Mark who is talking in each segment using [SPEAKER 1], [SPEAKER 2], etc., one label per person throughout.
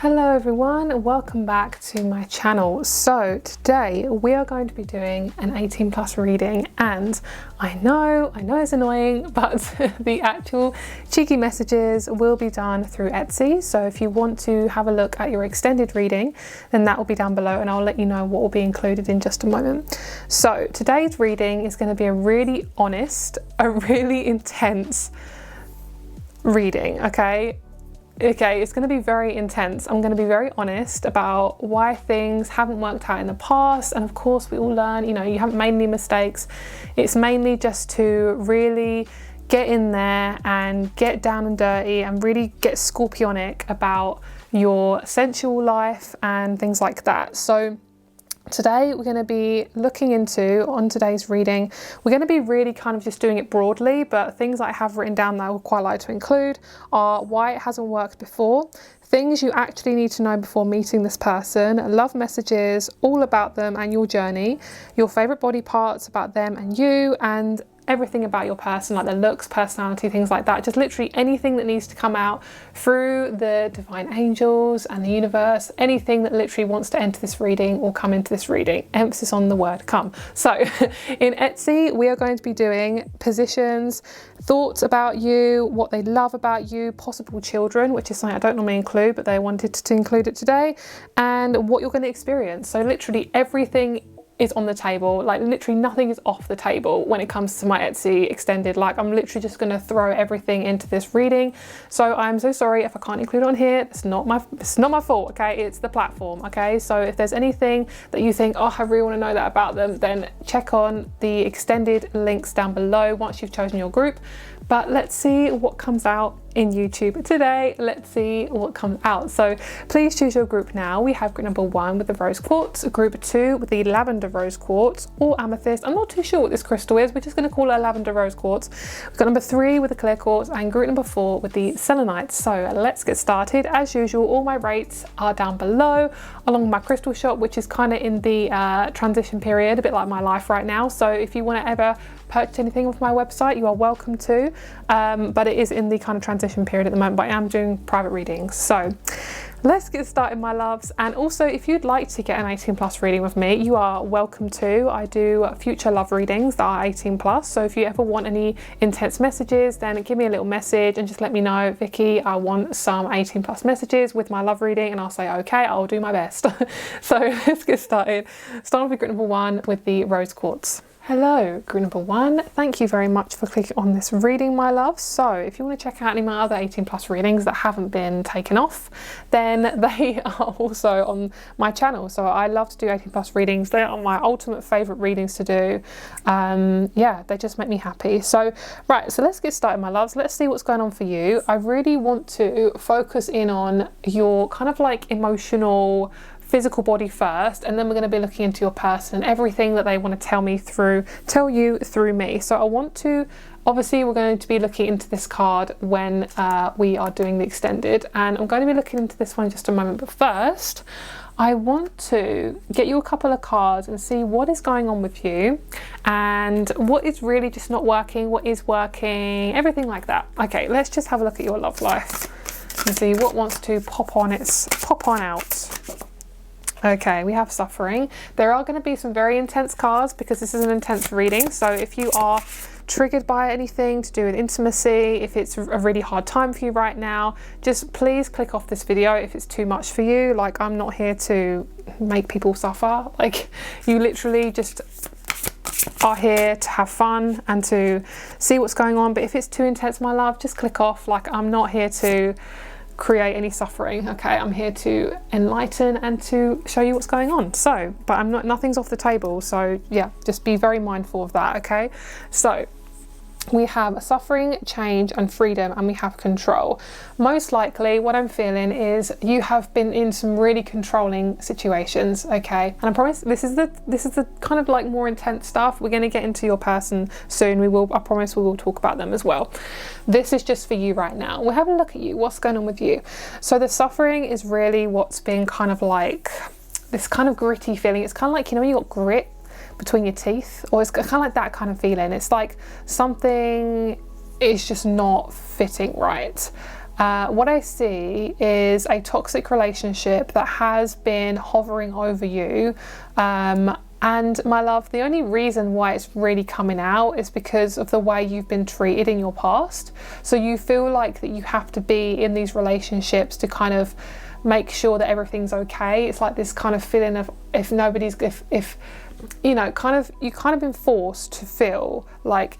[SPEAKER 1] Hello everyone, welcome back to my channel. So today we are going to be doing an 18 plus reading, and I know it's annoying, but the actual cheeky messages will be done through Etsy. So if you want to have a look at your extended reading, then that will be down below and I'll let you know what will be included in just a moment. So today's reading is going to be a really honest, a really intense reading, okay? It's going to be very intense. I'm going to be very honest about why things haven't worked out in the past, and of course we all learn, you haven't made any mistakes. It's mainly just to really get in there and get down and dirty and really get scorpionic about your sensual life and things like that. So today we're going to be looking into, on today's reading, we're going to be really kind of just doing it broadly, but things I have written down that I would quite like to include are why it hasn't worked before, things you actually need to know before meeting this person, love messages, all about them and your journey, your favourite body parts about them and you, and everything about your person, like their looks, personality, things like that. Just literally anything that needs to come out through the divine angels and the universe, anything that literally wants to enter this reading or come into this reading. Emphasis on the word come. So in Etsy, we are going to be doing positions, thoughts about you, what they love about you, possible children, which is something I don't normally include, but they wanted to include it today, and what you're going to experience. So literally everything is on the table. Like literally nothing is off the table when it comes to my Etsy extended. Like I'm literally just going to throw everything into this reading. So I'm so sorry if I can't include it on here. It's not my fault, okay? It's the platform, okay? So if there's anything that you think, oh, I really want to know that about them, then check on the extended links down below once you've chosen your group. But let's see what comes out in YouTube today. Let's see what comes out. So please choose your group now. We have group number 1 with the rose quartz, group 2 with the lavender rose quartz or amethyst. I'm not too sure what this crystal is. We're just going to call it lavender rose quartz. We've got number 3 with the clear quartz and group number 4 with the selenite. So let's get started. As usual, all my rates are down below along with my crystal shop, which is kind of in the transition period, a bit like my life right now. So if you want to ever purchase anything off my website, you are welcome to, but it is in the kind of transition period at the moment, but I am doing private readings. So let's get started, my loves. And also, if you'd like to get an 18 plus reading with me, you are welcome to. I do future love readings that are 18 plus. So if you ever want any intense messages, then give me a little message and just let me know, Vicky, I want some 18 plus messages with my love reading, and I'll say, okay, I'll do my best. So let's get started. Starting with group number 1 with the rose quartz. Hello, group number 1. Thank you very much for clicking on this reading, my love. So if you want to check out any of my other 18 plus readings that haven't been taken off, then they are also on my channel. So I love to do 18 plus readings. They are my ultimate favorite readings to do. Yeah, they just make me happy. So right, so let's get started, my loves. Let's see what's going on for you. I really want to focus in on your kind of like emotional, physical body first, and then we're going to be looking into your person and everything that they want to tell you through me. So I want to, obviously we're going to be looking into this card when we are doing the extended, and I'm going to be looking into this one in just a moment, but first I want to get you a couple of cards and see what is going on with you and what is really just not working, what is working, everything like that. Okay, let's just have a look at your love life and see what wants to pop on out. Okay, we have suffering. There are going to be some very intense cards because this is an intense reading. So if you are triggered by anything to do with intimacy, if it's a really hard time for you right now, just please click off this video if it's too much for you. Like, I'm not here to make people suffer. Like, you literally just are here to have fun and to see what's going on. But if it's too intense, my love, just click off. Like, I'm not here to create any suffering, okay? I'm here to enlighten and to show you what's going on. So, but nothing's off the table, so yeah, just be very mindful of that, okay? So we have suffering, change and freedom, and we have control. Most likely what I'm feeling is you have been in some really controlling situations, okay? And I promise this is the kind of like more intense stuff. We're going to get into your person soon. I promise we will talk about them as well. This is just for you right now. We'll have a look at you, what's going on with you. So the suffering is really what's been kind of like this kind of gritty feeling. It's kind of like, you know, when you got grit between your teeth, or it's kind of like that kind of feeling. It's like something is just not fitting right. What I see is a toxic relationship that has been hovering over you. And my love, the only reason why it's really coming out is because of the way you've been treated in your past. So you feel like that you have to be in these relationships to kind of make sure that everything's okay. It's like this kind of feeling of if you know, you've kind of been forced to feel like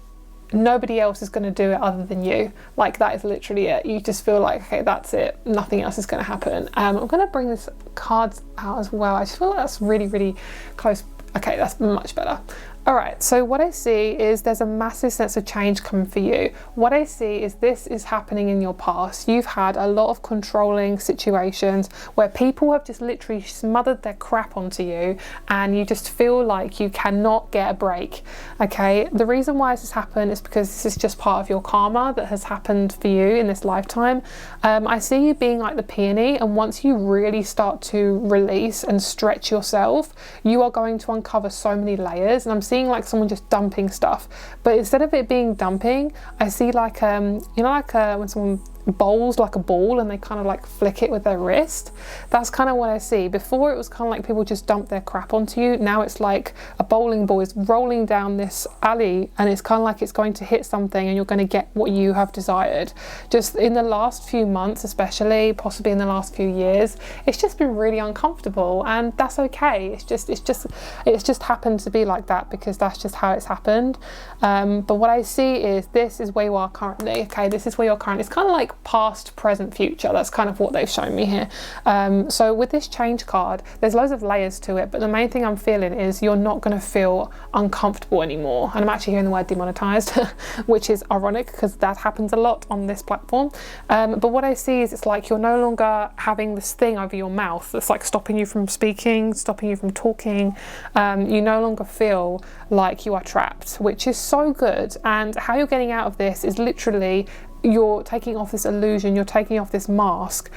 [SPEAKER 1] nobody else is going to do it other than you. Like, that is literally it. You just feel like, okay, that's it, nothing else is going to happen. I'm going to bring this cards out as well. I just feel like that's really, really close. Okay, that's much better. All right, so what I see is there's a massive sense of change coming for you. What I see is this is happening in your past. You've had a lot of controlling situations where people have just literally smothered their crap onto you and you just feel like you cannot get a break, okay? The reason why this has happened is because this is just part of your karma that has happened for you in this lifetime. I see you being like the peony, and once you really start to release and stretch yourself, you are going to uncover so many layers. And I'm seeing like someone just dumping stuff, but instead of it being dumping, I see like you know, like when someone bowls like a ball and they kind of like flick it with their wrist. That's kind of what I see. Before it was kind of like people just dump their crap onto you. Now it's like a bowling ball is rolling down this alley and it's kind of like it's going to hit something and you're going to get what you have desired. Just in the last few months, especially, possibly in the last few years, it's just been really uncomfortable, and that's okay. It's just happened to be like that because that's just how it's happened. But what I see is this is where you are currently. Okay, this is where you're currently. It's kind of like past, present, future. That's kind of what they've shown me here. So with this change card, there's loads of layers to it, but the main thing I'm feeling is you're not going to feel uncomfortable anymore. And I'm actually hearing the word demonetized, which is ironic because that happens a lot on this platform. But what I see is it's like you're no longer having this thing over your mouth that's like stopping you from speaking, stopping you from talking. You no longer feel like you are trapped, which is so good. And how you're getting out of this is literally you're taking off this illusion, you're taking off this mask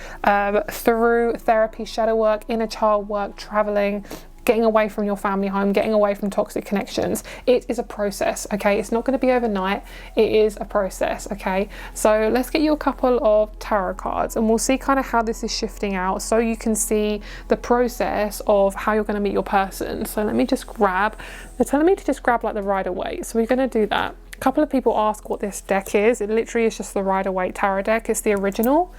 [SPEAKER 1] through therapy, shadow work, inner child work, traveling, getting away from your family home, getting away from toxic connections. It is a process, okay? It's not going to be overnight. It is a process, okay? So let's get you a couple of tarot cards and we'll see kind of how this is shifting out so you can see the process of how you're going to meet your person. So let me just grab, they're telling me to just grab like the Rider-Waite. So we're going to do that. A couple of people ask what this deck is. It literally is just the Rider-Waite tarot deck. It's the original.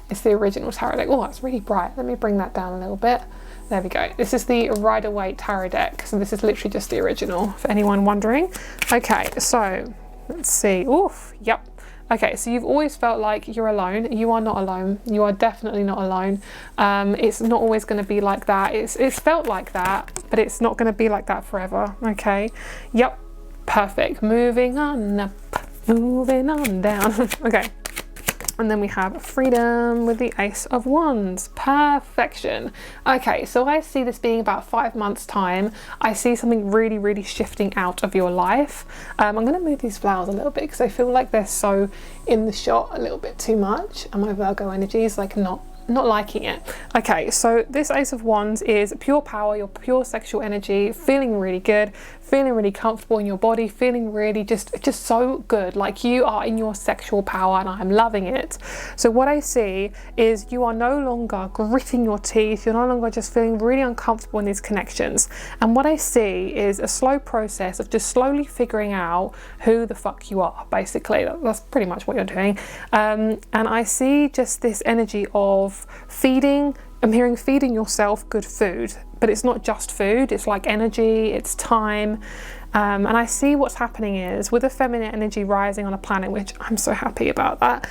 [SPEAKER 1] It's the original tarot deck. Oh, it's really bright. Let me bring that down a little bit. There we go. This is the Rider-Waite tarot deck. So this is literally just the original, for anyone wondering. Okay, so let's see. Oof, yep. Okay, so you've always felt like you're alone. You are not alone. You are definitely not alone. It's not always going to be like that. It's felt like that, but it's not going to be like that forever. Okay, yep. Perfect. Moving on up, moving on down. Okay. And then we have freedom with the Ace of Wands. Perfection. Okay, so I see this being about 5 months' time. I see something really, really shifting out of your life. I'm going to move these flowers a little bit because I feel like they're so in the shot a little bit too much. And my Virgo energy is like not liking it. Okay, so this Ace of Wands is pure power, your pure sexual energy, feeling really good, feeling really comfortable in your body, feeling really just so good, like you are in your sexual power, and I'm loving it. So what I see is you are no longer gritting your teeth, you're no longer just feeling really uncomfortable in these connections. And what I see is a slow process of just slowly figuring out who the fuck you are, basically. That's pretty much what you're doing. And I see just this energy of feeding. I'm hearing feeding yourself good food, but it's not just food, it's like energy, it's time. And I see what's happening is with the feminine energy rising on a planet, which I'm so happy about that.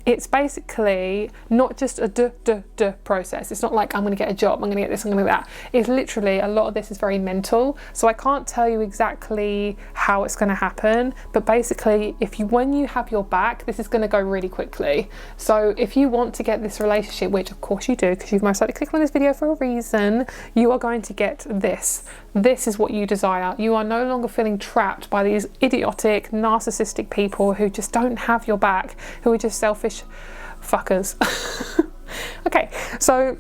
[SPEAKER 1] It's basically not just a process. It's not like I'm going to get a job, I'm going to get this, I'm going to get that. It's literally a lot of this is very mental. So I can't tell you exactly how it's going to happen, but basically when you have your back, this is going to go really quickly. So if you want to get this relationship, which of course you do, because you've most likely clicked on this video for a reason, you are going to get this. This is what you desire. You are no longer feeling trapped by these idiotic, narcissistic people who just don't have your back, who are just selfish fuckers. Okay, so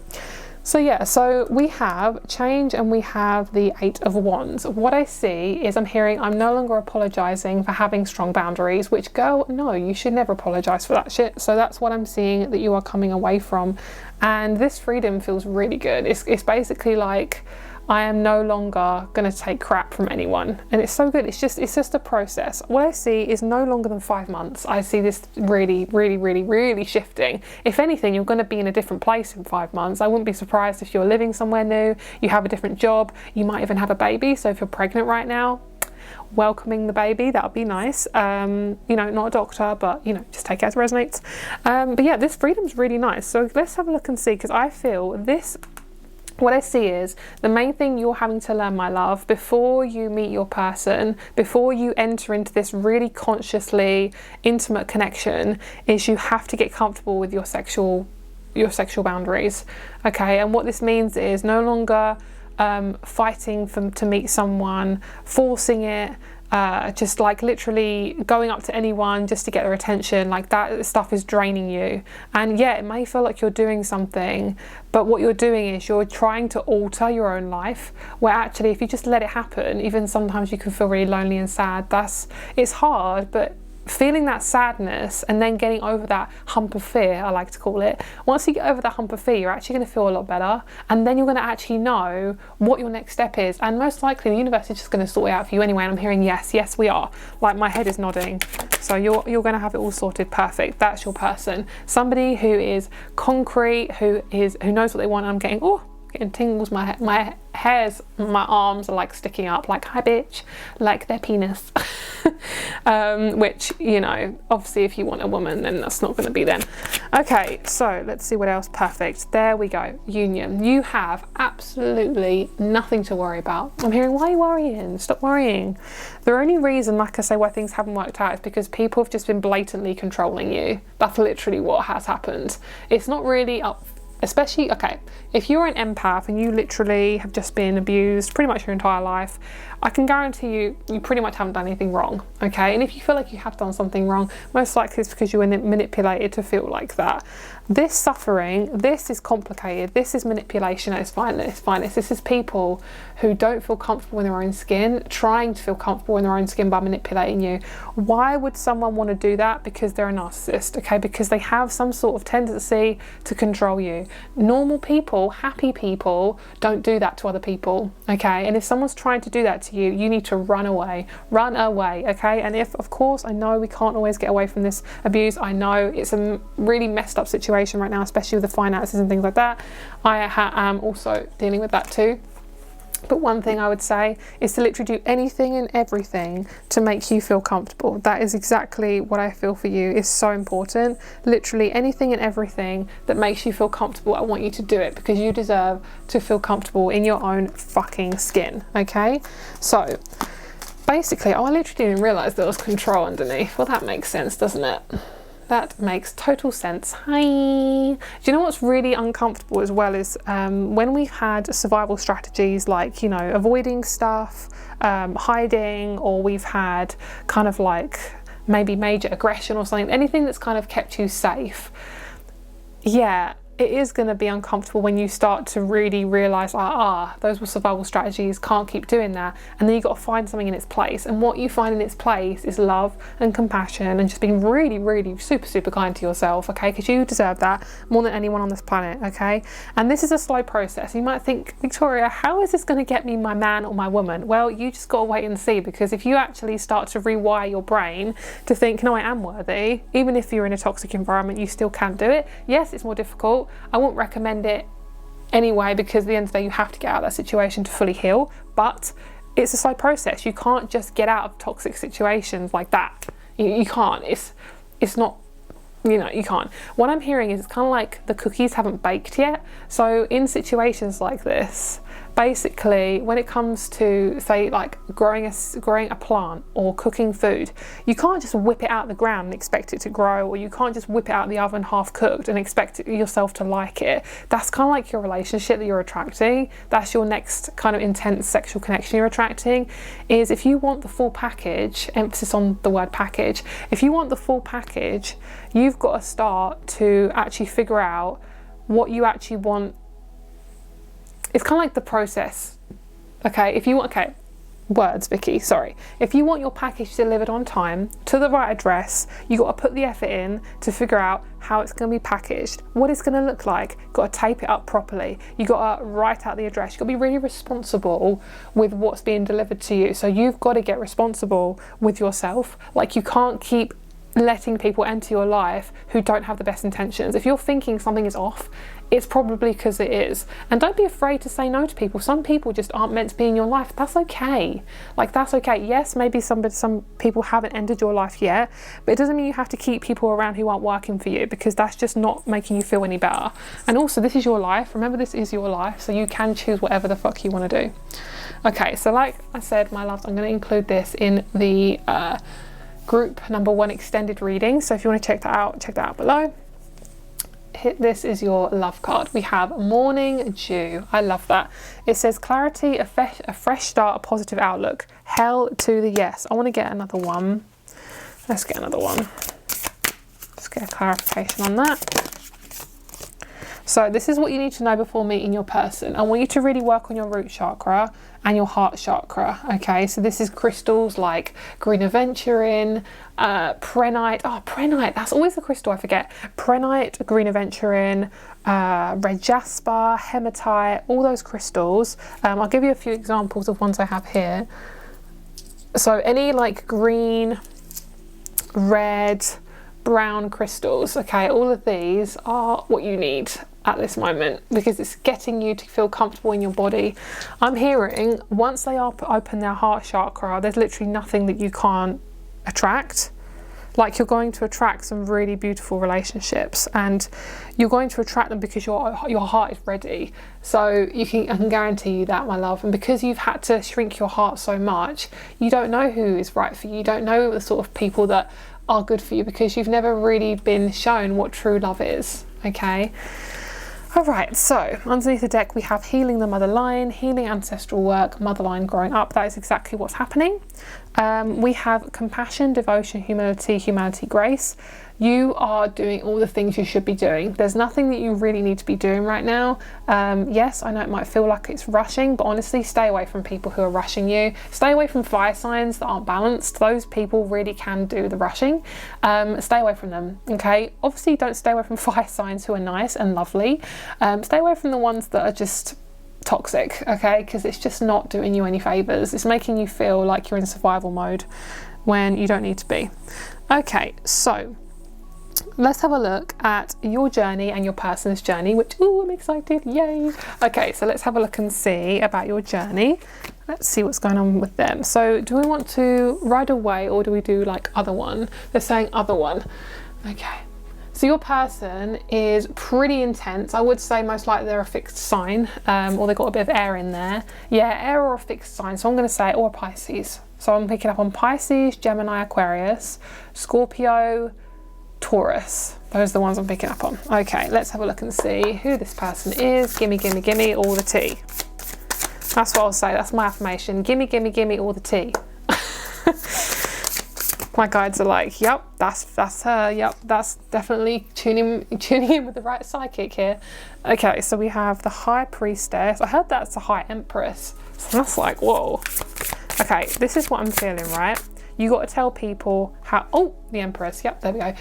[SPEAKER 1] So yeah, so we have change and we have the Eight of Wands. What I see is I'm hearing I'm no longer apologizing for having strong boundaries, which, girl, no, you should never apologize for that shit. So that's what I'm seeing that you are coming away from. And this freedom feels really good. It's basically like, I am no longer going to take crap from anyone, and it's so good. It's just a process. What I see is no longer than 5 months. I see this really shifting. If anything, you're going to be in a different place in 5 months. I wouldn't be surprised if you're living somewhere new, you have a different job, you might even have a baby. So if you're pregnant right now, welcoming the baby, that would be nice. You know, not a doctor, but you know, just take it as it resonates. But yeah, this freedom's really nice. So let's have a look and see, because I feel this. What I see is the main thing you're having to learn, my love, before you meet your person, before you enter into this really consciously intimate connection, is you have to get comfortable with your sexual boundaries. Okay, and what this means is no longer fighting to meet someone, forcing it, just like literally going up to anyone just to get their attention. Like, that stuff is draining you. And yeah, it may feel like you're doing something, but what you're doing is you're trying to alter your own life, where actually if you just let it happen, even sometimes you can feel really lonely and sad. It's hard, but feeling that sadness and then getting over that hump of fear, I like to call it. Once you get over that hump of fear, you're actually going to feel a lot better, and then you're going to actually know what your next step is, and most likely the universe is just going to sort it out for you anyway. And I'm hearing yes we are, like my head is nodding. So you're going to have it all sorted. Perfect. That's your person, somebody who is concrete, who knows what they want. I'm getting tingles. My hairs, my arms are like sticking up, like, hi bitch, like their penis. Which, you know, obviously if you want a woman, then that's not going to be then. Okay, so let's see what else. Perfect. There we go. Union. You have absolutely nothing to worry about. I'm hearing, why are you worrying? Stop worrying. The only reason, like I say, why things haven't worked out is because people have just been blatantly controlling you. That's literally what has happened. It's not really up. Especially, okay, if you're an empath and you literally have just been abused pretty much your entire life, I can guarantee you pretty much haven't done anything wrong, okay? And if you feel like you have done something wrong, most likely it's because you were manipulated to feel like that. This suffering, this is complicated. This is manipulation at its finest. This is people who don't feel comfortable in their own skin, trying to feel comfortable in their own skin by manipulating you. Why would someone want to do that? Because they're a narcissist, okay? Because they have some sort of tendency to control you. Normal people, happy people, don't do that to other people, okay? And if someone's trying to do that to you, you need to run away, okay? And if, of course, I know we can't always get away from this abuse. I know it's a really messed up situation right now, especially with the finances and things like that. I am also dealing with that too. But one thing I would say is to literally do anything and everything to make you feel comfortable. That is exactly what I feel for you is so important. Literally anything and everything that makes you feel comfortable, I want you to do it, because you deserve to feel comfortable in your own fucking skin, okay? So basically, I literally didn't even realise there was control underneath. Well, that makes sense, doesn't it? That makes total sense. Hi. Do you know what's really uncomfortable as well is when we've had survival strategies like, you know, avoiding stuff, hiding, or we've had kind of like maybe major aggression or something, anything that's kind of kept you safe. Yeah, it is going to be uncomfortable when you start to really realise, those were survival strategies, can't keep doing that. And then you've got to find something in its place. And what you find in its place is love and compassion and just being really super kind to yourself, okay? Because you deserve that more than anyone on this planet, okay? And this is a slow process. You might think, Victoria, how is this going to get me my man or my woman? Well, you just got to wait and see, because if you actually start to rewire your brain to think, no, I am worthy, even if you're in a toxic environment, you still can do it. Yes, it's more difficult. I won't recommend it anyway, because at the end of the day you have to get out of that situation to fully heal, but it's a slow process. You can't just get out of toxic situations like that. You can't. It's not, you know, you can't. What I'm hearing is it's kind of like the cookies haven't baked yet. So in situations like this, basically when it comes to, say, like growing a plant or cooking food, you can't just whip it out of the ground and expect it to grow, or you can't just whip it out of the oven half cooked and expect yourself to like it. That's kind of like your relationship that you're attracting. That's your next kind of intense sexual connection you're attracting. Is if you want the full package, emphasis on the word package, if you want the full package, you've got to start to actually figure out what you actually want it's kind of like the process. Okay, if you want, okay, words, Vicky, sorry. If you want your package delivered on time to the right address, you got to put the effort in to figure out how it's going to be packaged, what it's going to look like. Got to tape it up properly. You got to write out the address. You got to be really responsible with what's being delivered to you. So you've got to get responsible with yourself. Like, you can't keep letting people enter your life who don't have the best intentions. If you're thinking something is off, it's probably because it is. And don't be afraid to say no to people. Some people just aren't meant to be in your life. That's okay. Like, that's okay. Yes, maybe some people haven't entered your life yet, but it doesn't mean you have to keep people around who aren't working for you, because that's just not making you feel any better. And also, this is your life. Remember, this is your life, so you can choose whatever the fuck you want to do. Okay, so like I said, my loves, I'm going to include this in the group number 1 extended reading. So if you want to check that out below. This is your love card. We have Morning Dew. I love that. It says clarity, a fresh start, a positive outlook. Hell to the yes. I want to get another one. Let's get another one. Let's get a clarification on that. So this is what you need to know before meeting your person. I want you to really work on your root chakra and your heart chakra. Okay, so this is crystals like green aventurine, prehnite. Oh, prehnite, that's always the crystal I forget. Prehnite, green aventurine, red jasper, hematite, all those crystals. I'll give you a few examples of ones I have here. So any like green, red, brown crystals, okay, all of these are what you need at this moment, because it's getting you to feel comfortable in your body. I'm hearing once they open their heart chakra, there's literally nothing that you can't attract. Like, you're going to attract some really beautiful relationships, and you're going to attract them because your heart is ready. So I can guarantee you that, my love. And because you've had to shrink your heart so much, you don't know who is right for you. You don't know the sort of people that are good for you, because you've never really been shown what true love is. Okay. All right, so underneath the deck we have healing the mother line, healing ancestral work, mother line growing up. That is exactly what's happening. We have compassion, devotion, humanity, grace. You are doing all the things you should be doing. There's nothing that you really need to be doing right now. Yes, I know it might feel like it's rushing, but honestly, stay away from people who are rushing you. Stay away from fire signs that aren't balanced. Those people really can do the rushing. Stay away from them, okay? Obviously, don't stay away from fire signs who are nice and lovely. Stay away from the ones that are just toxic, okay? Because it's just not doing you any favors. It's making you feel like you're in survival mode when you don't need to be. Okay, so let's have a look at your journey and your person's journey, which, oh, I'm excited, yay. Okay, so let's have a look and see about your journey. Let's see what's going on with them. So do we want to right away, or do we do like other one? They're saying other one. Okay, so your person is pretty intense. I would say most likely they're a fixed sign, or they've got a bit of air in there. Yeah, air or a fixed sign. So I'm going to say, or a Pisces. So I'm picking up on Pisces, Gemini, Aquarius, Scorpio, Taurus. Those are the ones I'm picking up on. Okay, let's have a look and see who this person is. Gimme, gimme, gimme all the tea. That's what I'll say. That's my affirmation. Gimme, gimme, gimme all the tea. My guides are like, yep, that's her. Yep, that's definitely tuning in with the right psychic here. Okay, so we have the High Priestess. I heard that's the High Empress. So that's like, whoa. Okay, this is what I'm feeling, right? You got to tell people how, oh, the Empress, yep, there we go.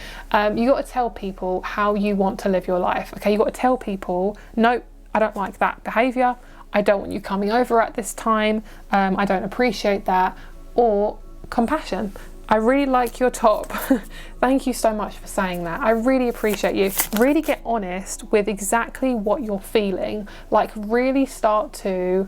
[SPEAKER 1] You got to tell people how you want to live your life, okay? You got to tell people, nope, I don't like that behavior. I don't want you coming over at this time. I don't appreciate that. Or compassion. I really like your top. Thank you so much for saying that. I really appreciate you. Really get honest with exactly what you're feeling. Like, really start to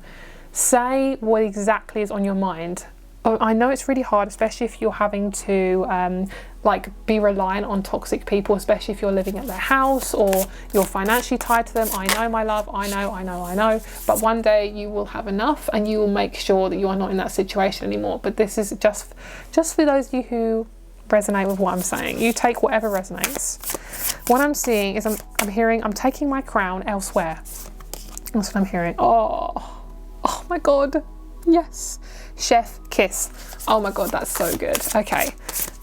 [SPEAKER 1] say what exactly is on your mind. I know it's really hard, especially if you're having to like be reliant on toxic people, especially if you're living at their house or you're financially tied to them. I know, my love, I know. But one day you will have enough and you will make sure that you are not in that situation anymore. But this is just for those of you who resonate with what I'm saying. You take whatever resonates. What I'm seeing is I'm hearing, I'm taking my crown elsewhere. That's what I'm hearing. Oh my God. Yes. Chef kiss. Oh my God, that's so good. Okay,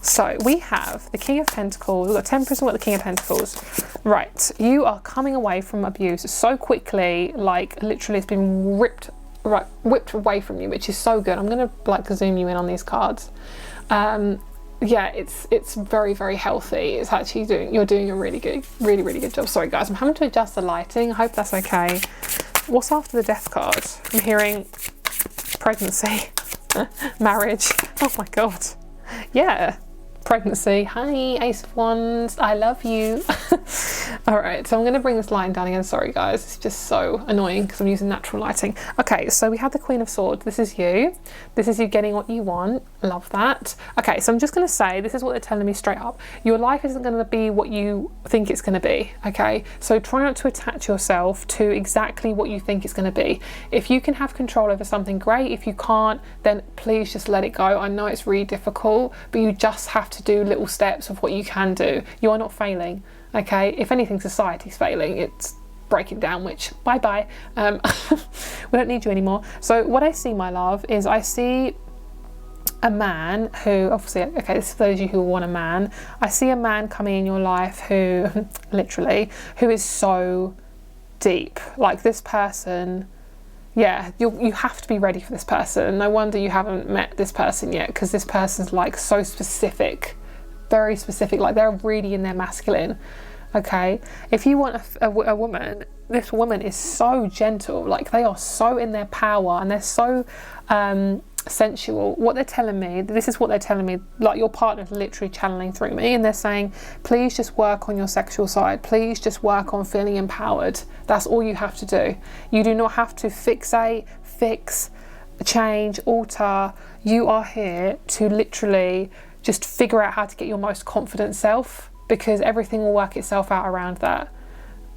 [SPEAKER 1] So we have the King of Pentacles, we've got Temperance, we've got the King of Pentacles. Right, you are coming away from abuse so quickly, like literally it's been whipped away from you, which is so good. I'm gonna like zoom you in on these cards. Yeah, it's very, very healthy. It's actually you're doing a really good job. Sorry guys, I'm having to adjust the lighting. I hope that's okay. What's after the Death card? I'm hearing pregnancy, marriage. Oh my god. Yeah, pregnancy. Hi, Ace of Wands, I love you. All right, so I'm going to bring this lighting down again. Sorry guys, it's just so annoying because I'm using natural lighting. Okay, so we have the Queen of Swords. This is you getting what you want. Love that. Okay, so I'm just going to say, this is what they're telling me straight up. Your life isn't going to be what you think it's going to be. Okay, so try not to attach yourself to exactly what you think it's going to be. If you can have control over something, great. If you can't, then please just let it go. I know it's really difficult, but you just have to do little steps of what you can do. You are not failing. Okay, if anything, society's failing. It's breaking down, which bye-bye. We don't need you anymore. So what I see, my love, is I see a man who, obviously, okay, this is for those of you who want a man. I see a man coming in your life who, literally, who is so deep. Like this person, yeah, you have to be ready for this person. No wonder you haven't met this person yet, because this person's like so specific, very specific, like they're really in their masculine. Okay, if you want a woman, this woman is so gentle, like they are so in their power and they're so sensual. What they're telling me, this is what they're telling me, like your partner's literally channeling through me, and they're saying, please just work on your sexual side, please just work on feeling empowered. That's all you have to do. You do not have to fixate, fix, change, alter. You are here to literally just figure out how to get your most confident self, because everything will work itself out around that.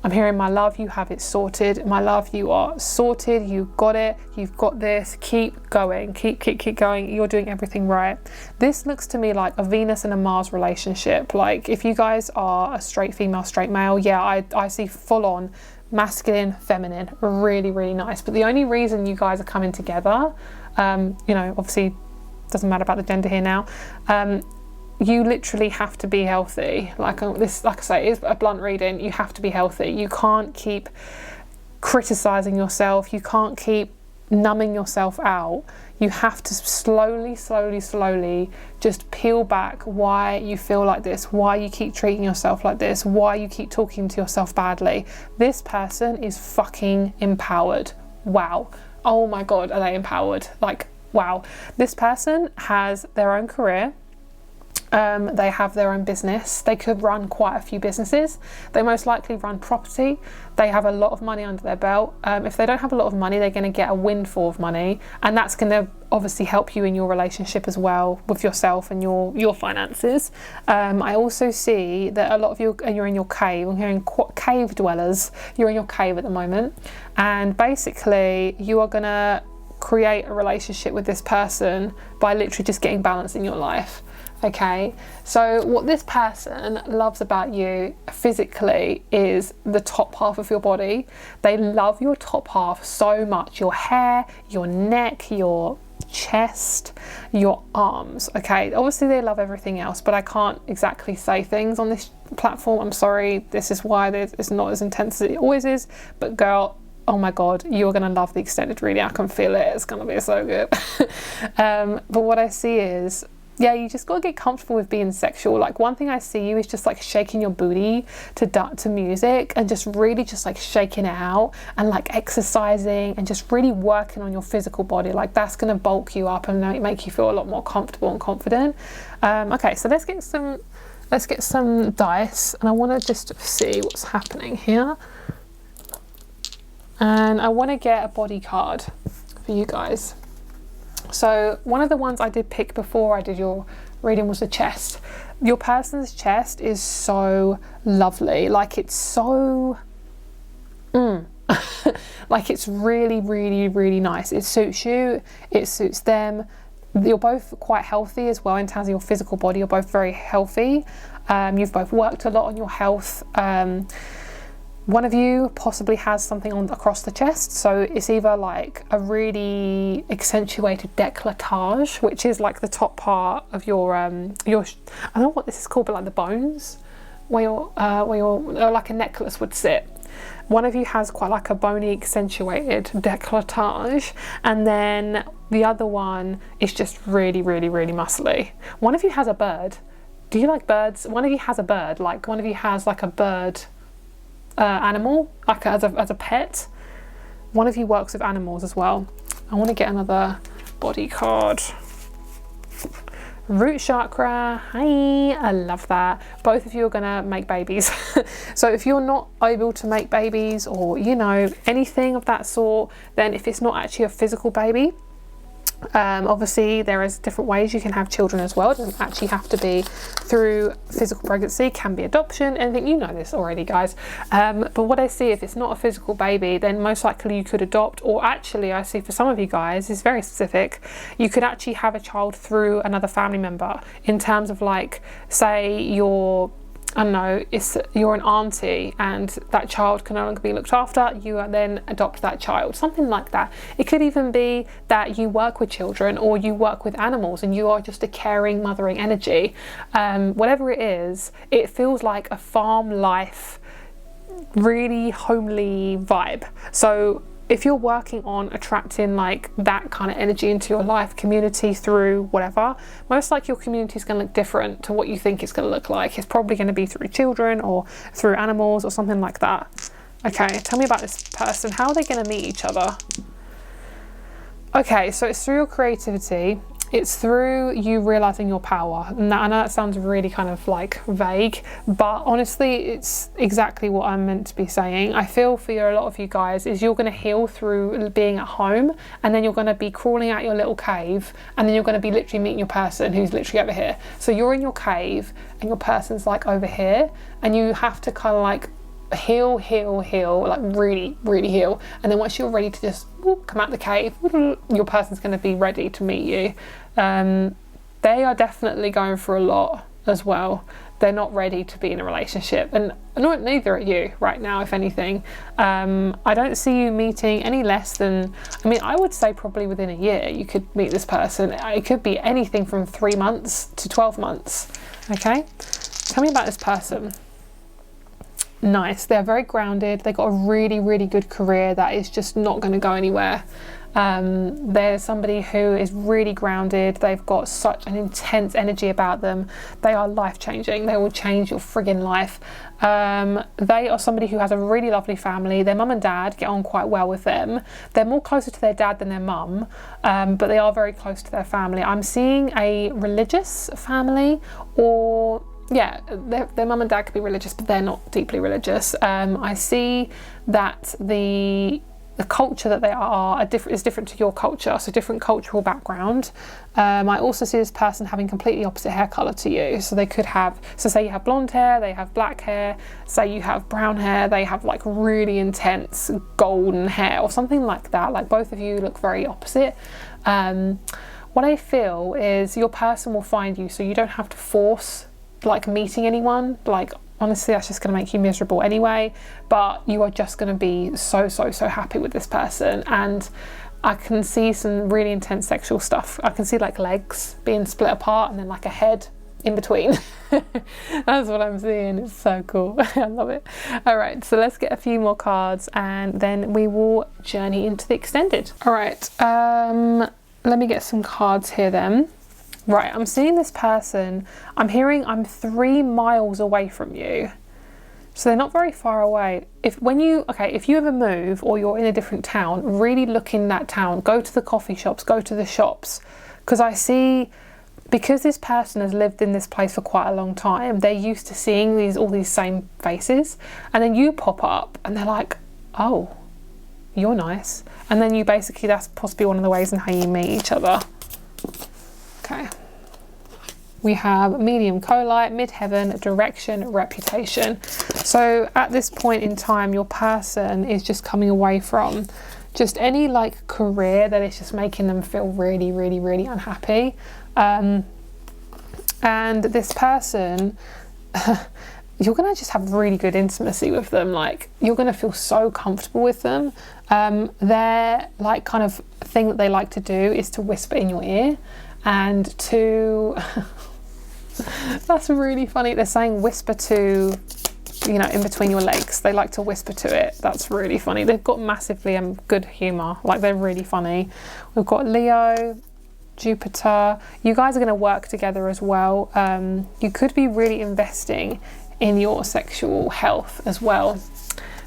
[SPEAKER 1] I'm hearing, my love, you have it sorted. My love, you are sorted. You got it. You've got this. Keep going. Keep going. You're doing everything right. This looks to me like a Venus and a Mars relationship. Like if you guys are a straight female, straight male, yeah, I see full on masculine, feminine, really, really nice. But the only reason you guys are coming together, you know, obviously doesn't matter about the gender here now. You literally have to be healthy. Like this, like I say, is a blunt reading. You have to be healthy. You can't keep criticizing yourself. You can't keep numbing yourself out. You have to slowly just peel back why you feel like this, why you keep treating yourself like this, why you keep talking to yourself badly. This person is fucking empowered. Wow. Oh my God, are they empowered? Like, wow. This person has their own career. They have their own business. They could run quite a few businesses. They most likely run property. They have a lot of money under their belt. If they don't have a lot of money, they're going to get a windfall of money, and that's going to obviously help you in your relationship as well with yourself and your finances. I also see that a lot of you, you're in your cave. I'm hearing cave dwellers. You're in your cave at the moment, and basically you are going to create a relationship with this person by literally just getting balance in your life. Okay, so what this person loves about you physically is the top half of your body. They love your top half so much. Your hair, your neck, your chest, your arms. Okay, obviously they love everything else, but I can't exactly say things on this platform. I'm sorry, this is why it's not as intense as it always is. But girl, oh my God, you're going to love the extended reading. I can feel it. It's going to be so good. But what I see is, yeah, you just got to get comfortable with being sexual. Like one thing I see you is just like shaking your booty to music, and just really just like shaking it out and like exercising and just really working on your physical body. Like that's going to bulk you up and make you feel a lot more comfortable and confident. Okay, so let's get some dice, and I want to just see what's happening here. And I want to get a body card for you guys. So one of the ones I did pick before I did your reading was the chest. Your person's chest is so lovely. Like it's so, like it's really, really, really nice. It suits you. It suits them. You're both quite healthy as well in terms of your physical body. You're both very healthy. You've both worked a lot on your health. One of you possibly has something on across the chest, so it's either like a really accentuated décolletage, which is like the top part of your I don't know what this is called, but like the bones where your like a necklace would sit. One of you has quite like a bony accentuated décolletage, and then the other one is just really muscly. One of you has a bird. Do you like birds? One of you has a bird, like one of you has like a bird animal, like as a pet. One of you works with animals as well. I want to get another body card. Root chakra, hi, I love that. Both of you are gonna make babies. So if you're not able to make babies, or you know, anything of that sort, then if it's not actually a physical baby, obviously there is different ways you can have children as well. It doesn't actually have to be through physical pregnancy, can be adoption, anything. You know this already, guys. But what I see, if it's not a physical baby, then most likely you could adopt, or actually I see for some of you guys, it's very specific, you could actually have a child through another family member, in terms of like, say you're, I don't know, you're an auntie and that child can no longer be looked after, you then adopt that child, something like that. It could even be that you work with children, or you work with animals and you are just a caring, mothering energy. Whatever it is, it feels like a farm life, really homely vibe. So if you're working on attracting like that kind of energy into your life, community, through whatever, most likely your community is going to look different to what you think it's going to look like. It's probably going to be through children or through animals or something like that. Okay, tell me about this person. How are they going to meet each other? Okay, so it's through your creativity. It's through you realizing your power. And I know that sounds really kind of like vague, but honestly, it's exactly what I'm meant to be saying. I feel for a lot of you guys is you're going to heal through being at home, and then you're going to be crawling out your little cave, and then you're going to be literally meeting your person who's literally over here. So you're in your cave and your person's like over here, and you have to kind of like heal, like really heal. And then once you're ready to just come out the cave, your person's going to be ready to meet you. They are definitely going through a lot as well. They're not ready to be in a relationship, and neither are you right now, if anything. I don't see you meeting any less than, I mean, I would say probably within a year you could meet this person. It could be anything from 3 months to 12 months. Okay, tell me about this person. Nice. They're very grounded. They've got a really good career that is just not going to go anywhere. They're somebody who is really grounded. They've got such an intense energy about them. They are life-changing. They will change your friggin' life. They are somebody who has a really lovely family. Their mum and dad get on quite well with them. They're more closer to their dad than their mum, but they are very close to their family. I'm seeing a religious family, or yeah, their mum and dad could be religious, but they're not deeply religious. I see that the culture that they are is different to your culture, so different cultural background. I also see this person having completely opposite hair colour to you. So they could have, so say you have blonde hair, they have black hair. Say you have brown hair, they have like really intense golden hair or something like that. Like both of you look very opposite. What I feel is your person will find you, so you don't have to force like meeting anyone. Like honestly, that's just going to make you miserable anyway, but you are just going to be so happy with this person. And I can see some really intense sexual stuff. I can see like legs being split apart and then like a head in between. That's what I'm seeing. It's so cool. I love it. All right, so let's get a few more cards and then we will journey into the extended. All right, let me get some cards here then. Right, I'm seeing this person. I'm hearing I'm 3 miles away from you. So they're not very far away. If you ever move or you're in a different town, really look in that town. Go to the coffee shops, go to the shops. Because I see, because this person has lived in this place for quite a long time, they're used to seeing all these same faces. And then you pop up and they're like, oh, you're nice. And then that's possibly one of the ways in how you meet each other. Okay. We have medium colite, midheaven, direction, reputation. So at this point in time, your person is just coming away from just any like career that is just making them feel really unhappy. And this person, you're going to just have really good intimacy with them. Like, you're going to feel so comfortable with them. Their like kind of thing that they like to do is to whisper in your ear and to that's really funny. They're saying whisper to, you know, in between your legs. They like to whisper to it. That's really funny. They've got massively good humour. Like, they're really funny. We've got Leo, Jupiter. You guys are going to work together as well. You could be really investing in your sexual health as well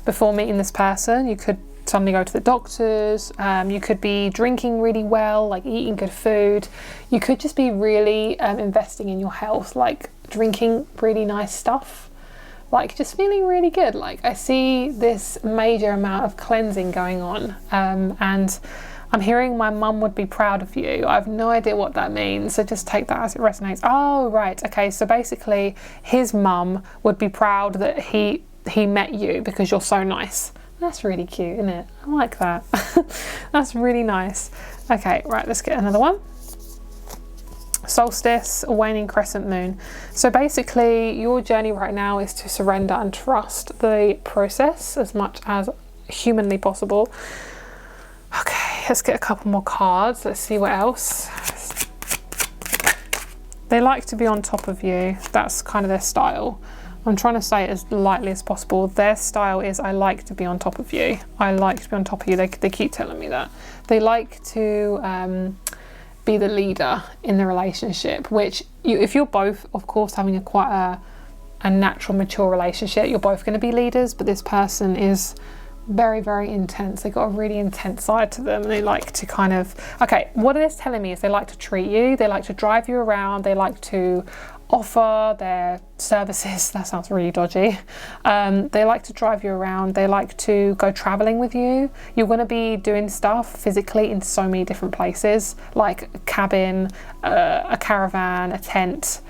[SPEAKER 1] before meeting this person. You could suddenly go to the doctors. You could be drinking really well, like eating good food. You could just be really investing in your health, like drinking really nice stuff, like just feeling really good. Like, I see this major amount of cleansing going on, and I'm hearing my mum would be proud of you. I have no idea what that means, so just take that as it resonates. Oh, right, okay, so basically his mum would be proud that he met you because you're so nice. That's really cute, isn't it? I like that. That's really nice. Okay, right, let's get another one. Solstice, waning crescent moon. So basically your journey right now is to surrender and trust the process as much as humanly possible. Okay, let's get a couple more cards. Let's see what else. They like to be on top of you. That's kind of their style. I'm trying to say it as lightly as possible. Their style is, I like to be on top of you. I like to be on top of you. They keep telling me that. They like to be the leader in the relationship, which if you're both, of course, having quite a natural, mature relationship, you're both going to be leaders, but this person is very, very intense. They've got a really intense side to them. They like to kind of, okay, what it is telling me is they like to treat you, they like to drive you around, they like to offer their services. That sounds really dodgy. They like to drive you around. They like to go traveling with you. You're going to be doing stuff physically in so many different places, like a cabin, a caravan, a tent,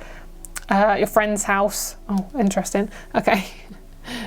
[SPEAKER 1] your friend's house. Oh, interesting. Okay.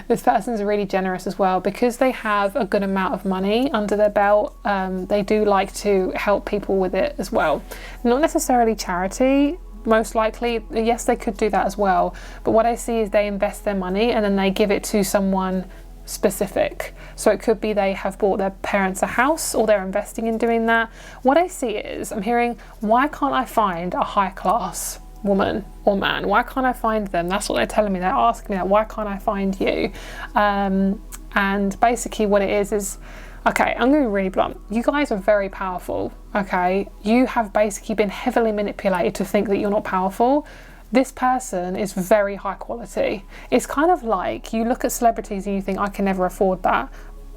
[SPEAKER 1] This person's really generous as well because they have a good amount of money under their belt. They do like to help people with it as well. Not necessarily charity. Most likely, yes, they could do that as well. But what I see is they invest their money and then they give it to someone specific. So it could be they have bought their parents a house or they're investing in doing that. What I see is, I'm hearing, why can't I find a high class woman or man? Why can't I find them? That's what they're telling me. They're asking me that. Why can't I find you? And basically what it is, okay, I'm going to be really blunt. You guys are very powerful, okay? You have basically been heavily manipulated to think that you're not powerful. This person is very high quality. It's kind of like you look at celebrities and you think, I can never afford that.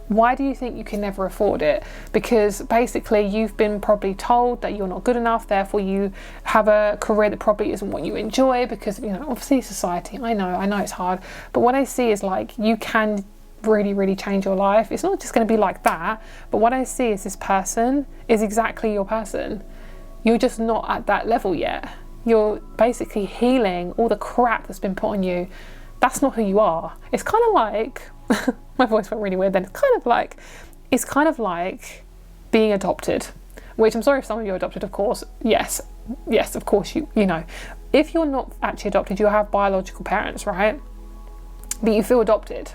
[SPEAKER 1] Why do you think you can never afford it? Because basically you've been probably told that you're not good enough, therefore you have a career that probably isn't what you enjoy because, you know, obviously society, I know it's hard. But what I see is like, you can really, really change your life. It's not just going to be like that, but what I see is this person is exactly your person. You're just not at that level yet. You're basically healing all the crap that's been put on you. That's not who you are. It's kind of like my voice went really weird then. It's kind of like being adopted, which I'm sorry if some of you are adopted, of course. Yes, of course, you know. If you're not actually adopted, you have biological parents, right? But you feel adopted.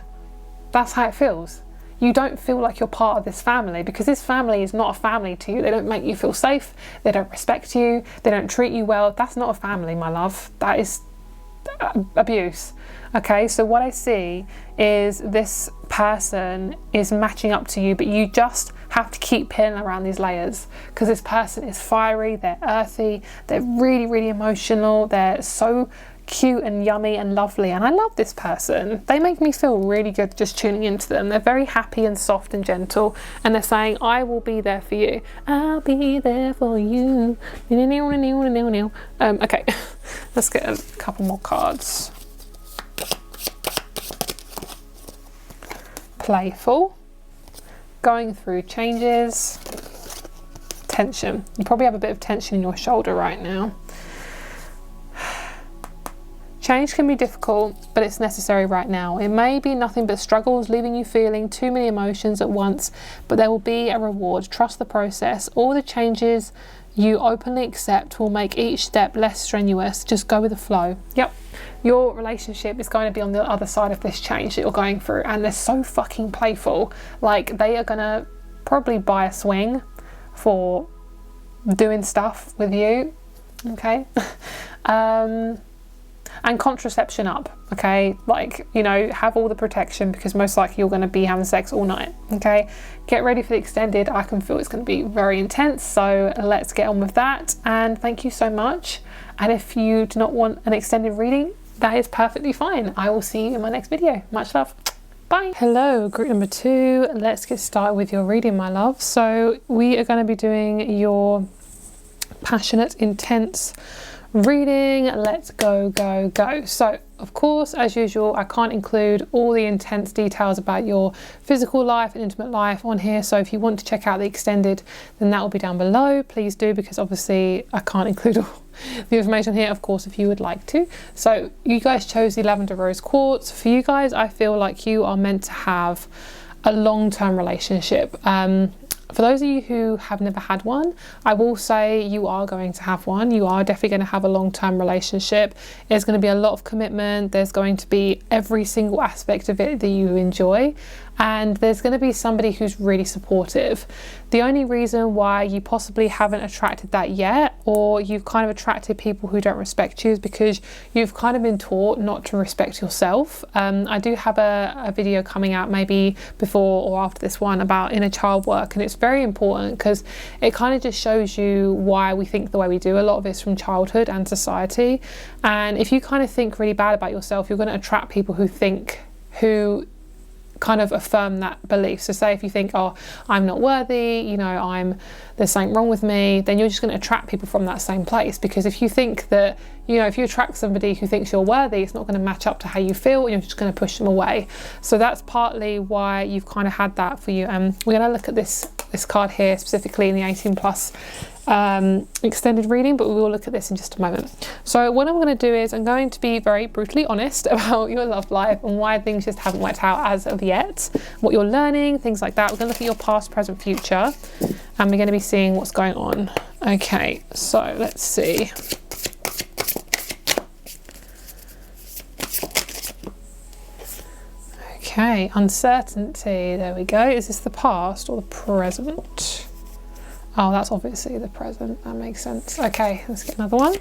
[SPEAKER 1] That's how it feels. You don't feel like you're part of this family because this family is not a family to you. They don't make you feel safe. They don't respect you. They don't treat you well. That's not a family, my love. That is abuse. Okay, so what I see is this person is matching up to you, but you just have to keep peeling around these layers because this person is fiery, they're earthy, they're really, really emotional, they're so cute and yummy and lovely, and I love this person. They make me feel really good just tuning into them. They're very happy and soft and gentle, and they're saying, I will be there for you. I'll be there for you. Okay, let's get a couple more cards. Playful, going through changes, tension. You probably have a bit of tension in your shoulder right now. Change can be difficult, but it's necessary right now. It may be nothing but struggles, leaving you feeling too many emotions at once, but there will be a reward. Trust the process. All the changes you openly accept will make each step less strenuous. Just go with the flow. Yep. Your relationship is going to be on the other side of this change that you're going through, and they're so fucking playful. Like, they are gonna probably buy a swing for doing stuff with you, okay? And contraception up, okay? Like, you know, have all the protection, because most likely you're going to be having sex all night, okay? Get ready for the extended. I can feel it's going to be very intense, so let's get on with that. And thank you so much. And if you do not want an extended reading, that is perfectly fine. I will see you in my next video. Much love. Bye. Hello, group number 2. Let's get started with your reading, my love. So we are going to be doing your passionate, intense reading. Let's go, go, go. So of course, as usual, I can't include all the intense details about your physical life and intimate life on here. So if you want to check out the extended, then that will be down below. Please do, because obviously I can't include all the information here, of course, if you would like to. So you guys chose the lavender rose quartz. For you guys, I feel like you are meant to have a long-term relationship. For those of you who have never had one, I will say you are going to have one. You are definitely going to have a long-term relationship. There's going to be a lot of commitment. There's going to be every single aspect of it that you enjoy. And there's going to be somebody who's really supportive. The only reason why you possibly haven't attracted that yet, or you've kind of attracted people who don't respect you, is because you've kind of been taught not to respect yourself. I do have a video coming out maybe before or after this one about inner child work, and it's very important because it kind of just shows you why we think the way we do. A lot of it's from childhood and society, and if you kind of think really bad about yourself, you're going to attract people who kind of affirm that belief. So say if you think, oh, I'm not worthy, you know, there's something wrong with me, then you're just going to attract people from that same place. Because if you think that, you know, if you attract somebody who thinks you're worthy, it's not going to match up to how you feel, and you're just going to push them away. So that's partly why you've kind of had that for you. And we're going to look at this card here specifically in the 18 plus extended reading, but we will look at this in just a moment. So what I'm going to do is I'm going to be very brutally honest about your love life and why things just haven't worked out as of yet, what you're learning, things like that. We're going to look at your past, present, future, and we're going to be seeing what's going on. Okay, so let's see. Okay, uncertainty, there we go. Is this the past or the present? Oh, that's obviously the present, that makes sense. Okay, let's get another one.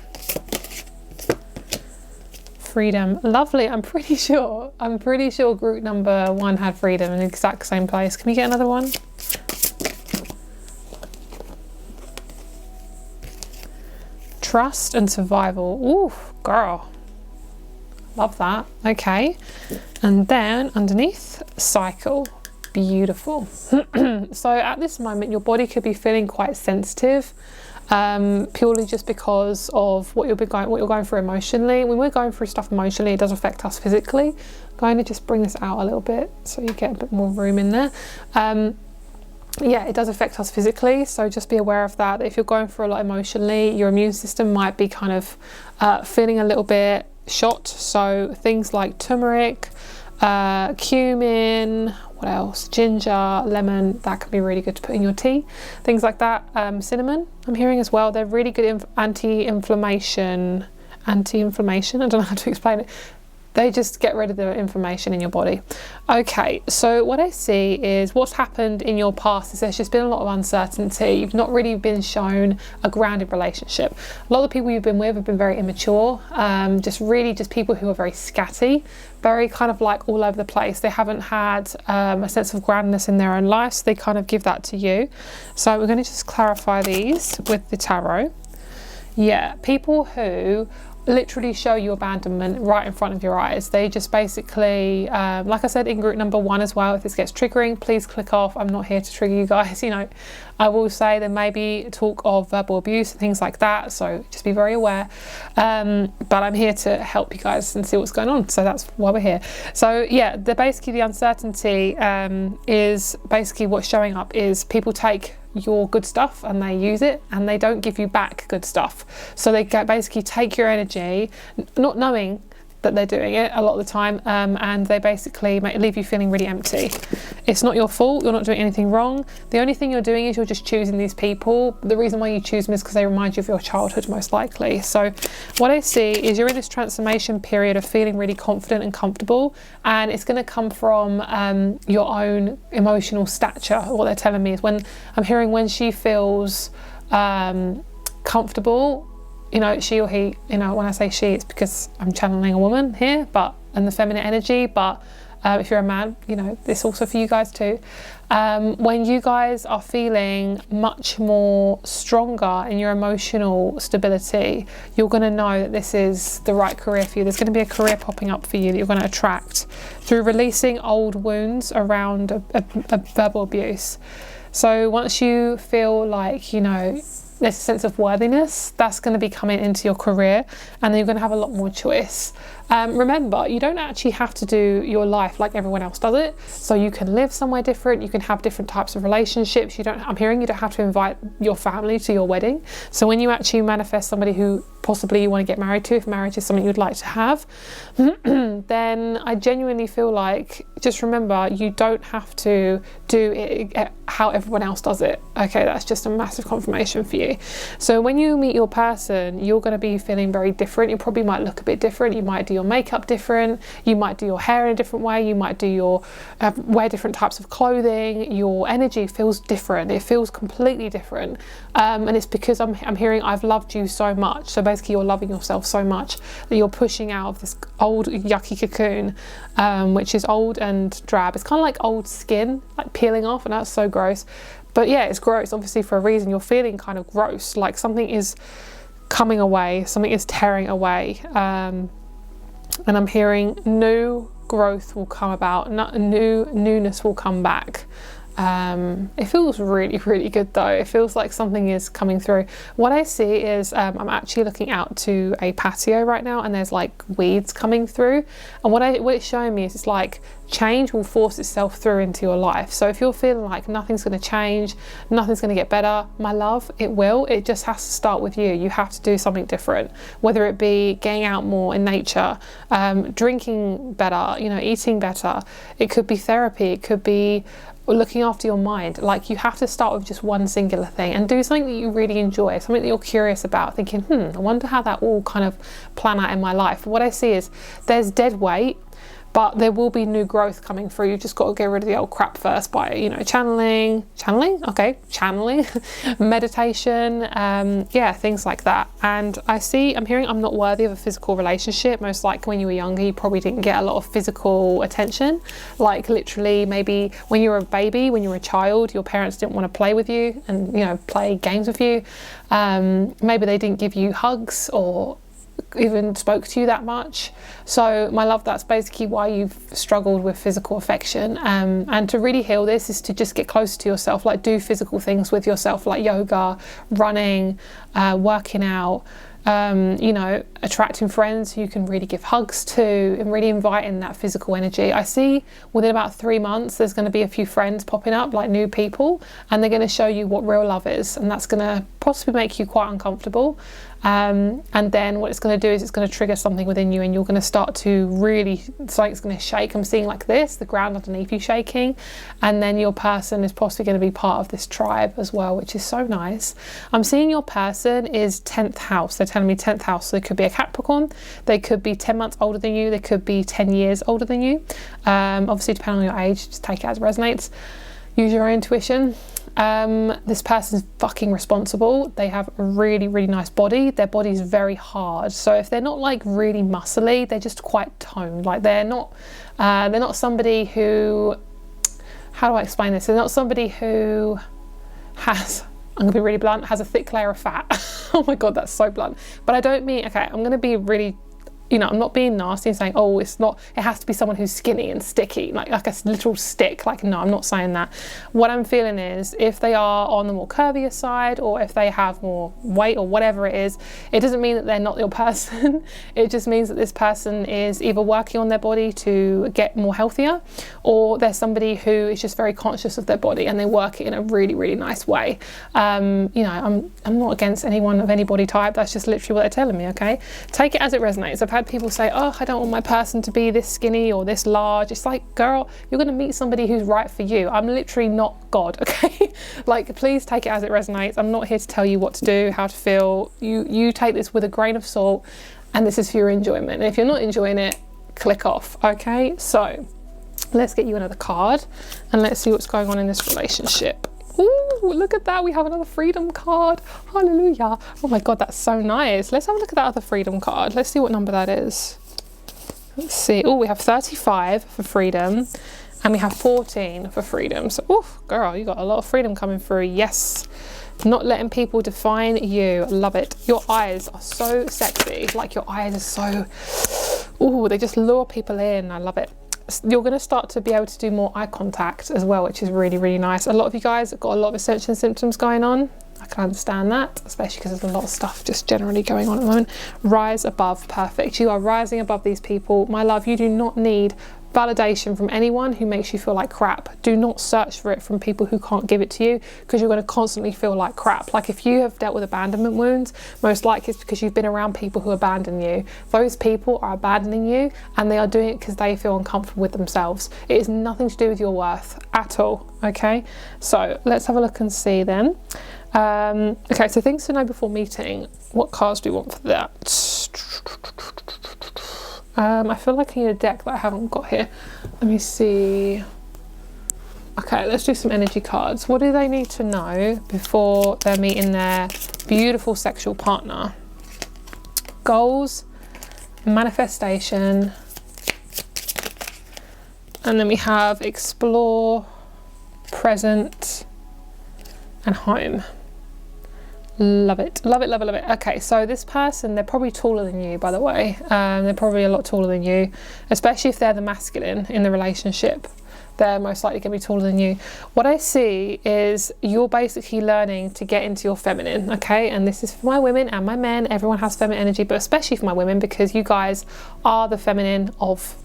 [SPEAKER 1] Freedom, lovely. I'm pretty sure group number 1 had freedom in the exact same place. Can we get another one? Trust and survival. Ooh, girl. Love that. Okay, and then underneath, cycle. Beautiful. So at this moment your body could be feeling quite sensitive, purely just because of what you're going through emotionally. When we're going through stuff emotionally, it does affect us physically. I'm going to just bring this out a little bit so you get a bit more room in there. Yeah, it does affect us physically, so just be aware of that. If you're going through a lot emotionally, your immune system might be kind of feeling a little bit shot. So things like turmeric, cumin, what else, ginger, lemon, that can be really good to put in your tea, things like that. Cinnamon, I'm hearing as well, they're really good anti-inflammation, I don't know how to explain it. They just get rid of the inflammation in your body. Okay, so what I see is what's happened in your past is there's just been a lot of uncertainty. You've not really been shown a grounded relationship. A lot of the people you've been with have been very immature, just people who are very scatty, very kind of like all over the place. They haven't had a sense of groundedness in their own life, so they kind of give that to you. So we're going to just clarify these with the tarot. Yeah, people who literally show you abandonment right in front of your eyes. They just basically, like I said in group number 1 as well, if this gets triggering, please click off. I'm not here to trigger you guys, you know. I will say there may be talk of verbal abuse and things like that, so just be very aware. But I'm here to help you guys and see what's going on, so that's why we're here. So yeah, basically the uncertainty is basically what's showing up is people take your good stuff and they use it and they don't give you back good stuff. So they basically take your energy, not knowing that they're doing it a lot of the time, and they basically leave you feeling really empty. It's not your fault, you're not doing anything wrong. The only thing you're doing is you're just choosing these people. The reason why you choose them is because they remind you of your childhood, most likely. So what I see is you're in this transformation period of feeling really confident and comfortable, and it's going to come from your own emotional stature. What they're telling me is, when I'm hearing when she feels comfortable, you know, she or he, you know, when I say she, it's because I'm channeling a woman here, and the feminine energy, but if you're a man, you know, this also for you guys too. When you guys are feeling much more stronger in your emotional stability, you're going to know that this is the right career for you. There's going to be a career popping up for you that you're going to attract through releasing old wounds around a verbal abuse. So once you feel like, you know, there's a sense of worthiness, that's going to be coming into your career, and then you're going to have a lot more choice. Remember, you don't actually have to do your life like everyone else does it. So you can live somewhere different, you can have different types of relationships. I'm hearing you don't have to invite your family to your wedding. So when you actually manifest somebody who possibly you want to get married to, if marriage is something you'd like to have, then I genuinely feel like, just remember, you don't have to do it how everyone else does it. Okay, that's just a massive confirmation for you. So when you meet your person, you're going to be feeling very different. You probably might look a bit different. You might do your makeup different, you might do your hair in a different way, you might do your wear different types of clothing. Your energy feels different, it feels completely different, and it's because I'm hearing I've loved you so much. So basically you're loving yourself so much that you're pushing out of this old yucky cocoon, which is old and drab. It's kind of like old skin, like peeling off, and that's so gross. But yeah, it's gross obviously for a reason. You're feeling kind of gross, like something is coming away, something is tearing away, and I'm hearing new growth will come about, newness will come back. It feels really, really good though. It feels like something is coming through. What I see is I'm actually looking out to a patio right now, and there's like weeds coming through, and what it's showing me is it's like change will force itself through into your life. So if you're feeling like nothing's going to change, nothing's going to get better, my love, it will. It just has to start with you. You have to do something different, whether it be getting out more in nature, drinking better, you know, eating better. It could be therapy, it could be looking after your mind. Like, you have to start with just one singular thing and do something that you really enjoy, something that you're curious about, thinking, I wonder how that will kind of plan out in my life. What I see is there's dead weight, but there will be new growth coming through. You've just got to get rid of the old crap first by, you know, channeling, meditation, yeah, things like that. And I'm hearing I'm not worthy of a physical relationship. Most likely when you were younger, you probably didn't get a lot of physical attention. Like literally maybe when you were a baby, when you were a child, your parents didn't want to play with you and, you know, play games with you. Maybe they didn't give you hugs or even spoke to you that much. So my love, that's basically why you've struggled with physical affection, and to really heal this is to just get closer to yourself, like do physical things with yourself, like yoga, running, working out, you know, attracting friends who you can really give hugs to and really inviting that physical energy. I see within about 3 months there's going to be a few friends popping up, like new people, and they're going to show you what real love is, and that's going to possibly make you quite uncomfortable. And then what it's going to do is it's going to trigger something within you, and you're going to start to really, something's going to shake. I'm seeing like this, the ground underneath you shaking, and then your person is possibly going to be part of this tribe as well, which is so nice. I'm seeing your person is 10th house. They're telling me 10th house. So they could be a Capricorn, they could be 10 months older than you, they could be 10 years older than you. Obviously depending on your age, just take it as it resonates. Use your own intuition. This person's fucking responsible. They have a really, really nice body. Their body's very hard. So if they're not like really muscly, they're just quite toned. Like they're not somebody who, how do I explain this? They're not somebody who has, I'm gonna be really blunt, has a thick layer of fat. Oh my God, that's so blunt. But I don't mean, okay, I'm gonna be really, you know, I'm not being nasty and saying, oh, it's not, it has to be someone who's skinny and sticky, like a little stick. Like, no, I'm not saying that. What I'm feeling is if they are on the more curvier side, or if they have more weight or whatever it is, it doesn't mean that they're not your person. It just means that this person is either working on their body to get more healthier, or they're somebody who is just very conscious of their body and they work it in a really, really nice way. You know, I'm not against anyone of any body type. That's just literally what they're telling me, okay? Take it as it resonates. So had people say, oh, I don't want my person to be this skinny or this large. It's like, girl, you're going to meet somebody who's right for you. I'm literally not God, okay? Like, please take it as it resonates. I'm not here to tell you what to do, how to feel. You take this with a grain of salt, and this is for your enjoyment. And if you're not enjoying it, click off, okay? So let's get you another card and let's see what's going on in this relationship. Ooh, look at that. We have another freedom card. Hallelujah. Oh my God, that's so nice. Let's have a look at that other freedom card. Let's see what number that is. Let's see. Oh, we have 35 for freedom and we have 14 for freedom. So, oof, girl, you got a lot of freedom coming through. Yes. Not letting people define you. Love it. Your eyes are so sexy. Like, your eyes are so, ooh, they just lure people in. I love it. You're going to start to be able to do more eye contact as well, which is really, really nice. A lot of you guys have got a lot of ascension symptoms going on. I can understand that, especially because there's a lot of stuff just generally going on at the moment. Rise above. Perfect. You are rising above these people. My love, you do not need validation from anyone who makes you feel like crap. Do not search for it from people who can't give it to you, because you're going to constantly feel like crap. Like, if you have dealt with abandonment wounds, most likely it's because you've been around people who abandon you. Those people are abandoning you, and they are doing it because they feel uncomfortable with themselves. It is nothing to do with your worth at all, okay? So let's have a look and see then. Okay, so things to know before meeting. What cards do we want for that? I feel like I need a deck that I haven't got here. Let me see. Okay, let's do some energy cards. What do they need to know before they're meeting their beautiful sexual partner? Goals, manifestation, and then we have explore, present, and home. Love it, love it, love it, love it. Okay, so this person, they're probably taller than you, by the way. They're probably a lot taller than you, especially if they're the masculine in the relationship. They're most likely going to be taller than you. What I see is you're basically learning to get into your feminine, okay? And this is for my women and my men. Everyone has feminine energy, but especially for my women, because you guys are the feminine of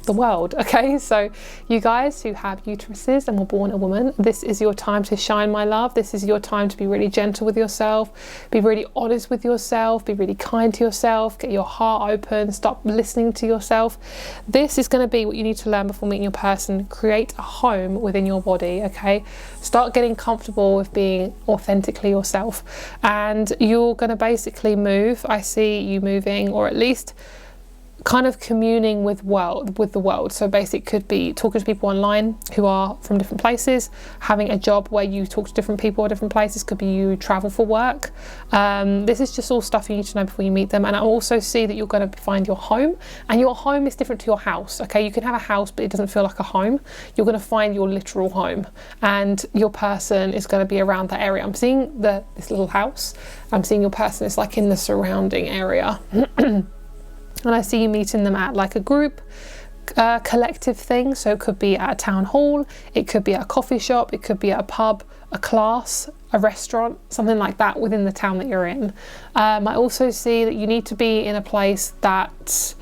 [SPEAKER 1] the world, okay? So you guys who have uteruses and were born a woman, this is your time to shine, my love. This is your time to be really gentle with yourself, be really honest with yourself, be really kind to yourself, get your heart open, stop listening to yourself. This is going to be what you need to learn before meeting your person. Create a home within your body, okay? Start getting comfortable with being authentically yourself, and you're going to basically move. I see you moving, or at least kind of communing with the world. So basically it could be talking to people online who are from different places, having a job where you talk to different people at different places, could be you travel for work. This is just all stuff you need to know before you meet them. And I also see that you're going to find your home, and your home is different to your house, okay? You can have a house but it doesn't feel like a home. You're going to find your literal home, and your person is going to be around that area. I'm seeing this little house. I'm seeing your person is like in the surrounding area. And I see you meeting them at like a group collective thing. So it could be at a town hall, it could be at a coffee shop, it could be at a pub, a class, a restaurant, something like that within the town that you're in. I also see that you need to be in a place that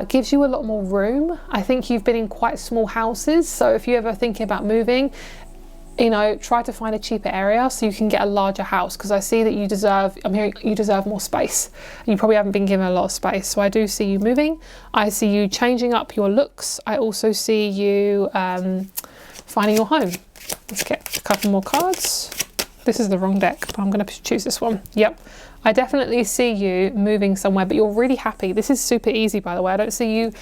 [SPEAKER 1] gives you a lot more room. I think you've been in quite small houses, so if you're ever thinking about moving, you know, try to find a cheaper area so you can get a larger house, because I see that you deserve, I'm hearing you deserve more space. You probably haven't been given a lot of space. So I do see you moving. I see you changing up your looks. I also see you finding your home. Let's get a couple more cards. This is the wrong deck, but I'm going to choose this one. Yep. I definitely see you moving somewhere, but you're really happy. This is super easy, by the way. I don't see you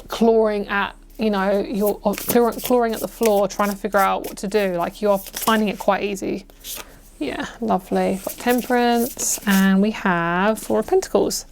[SPEAKER 1] clawing at, you know, you're clawing at the floor trying to figure out what to do. Like, you're finding it quite easy. Yeah, lovely. We've got Temperance, and we have Four of Pentacles.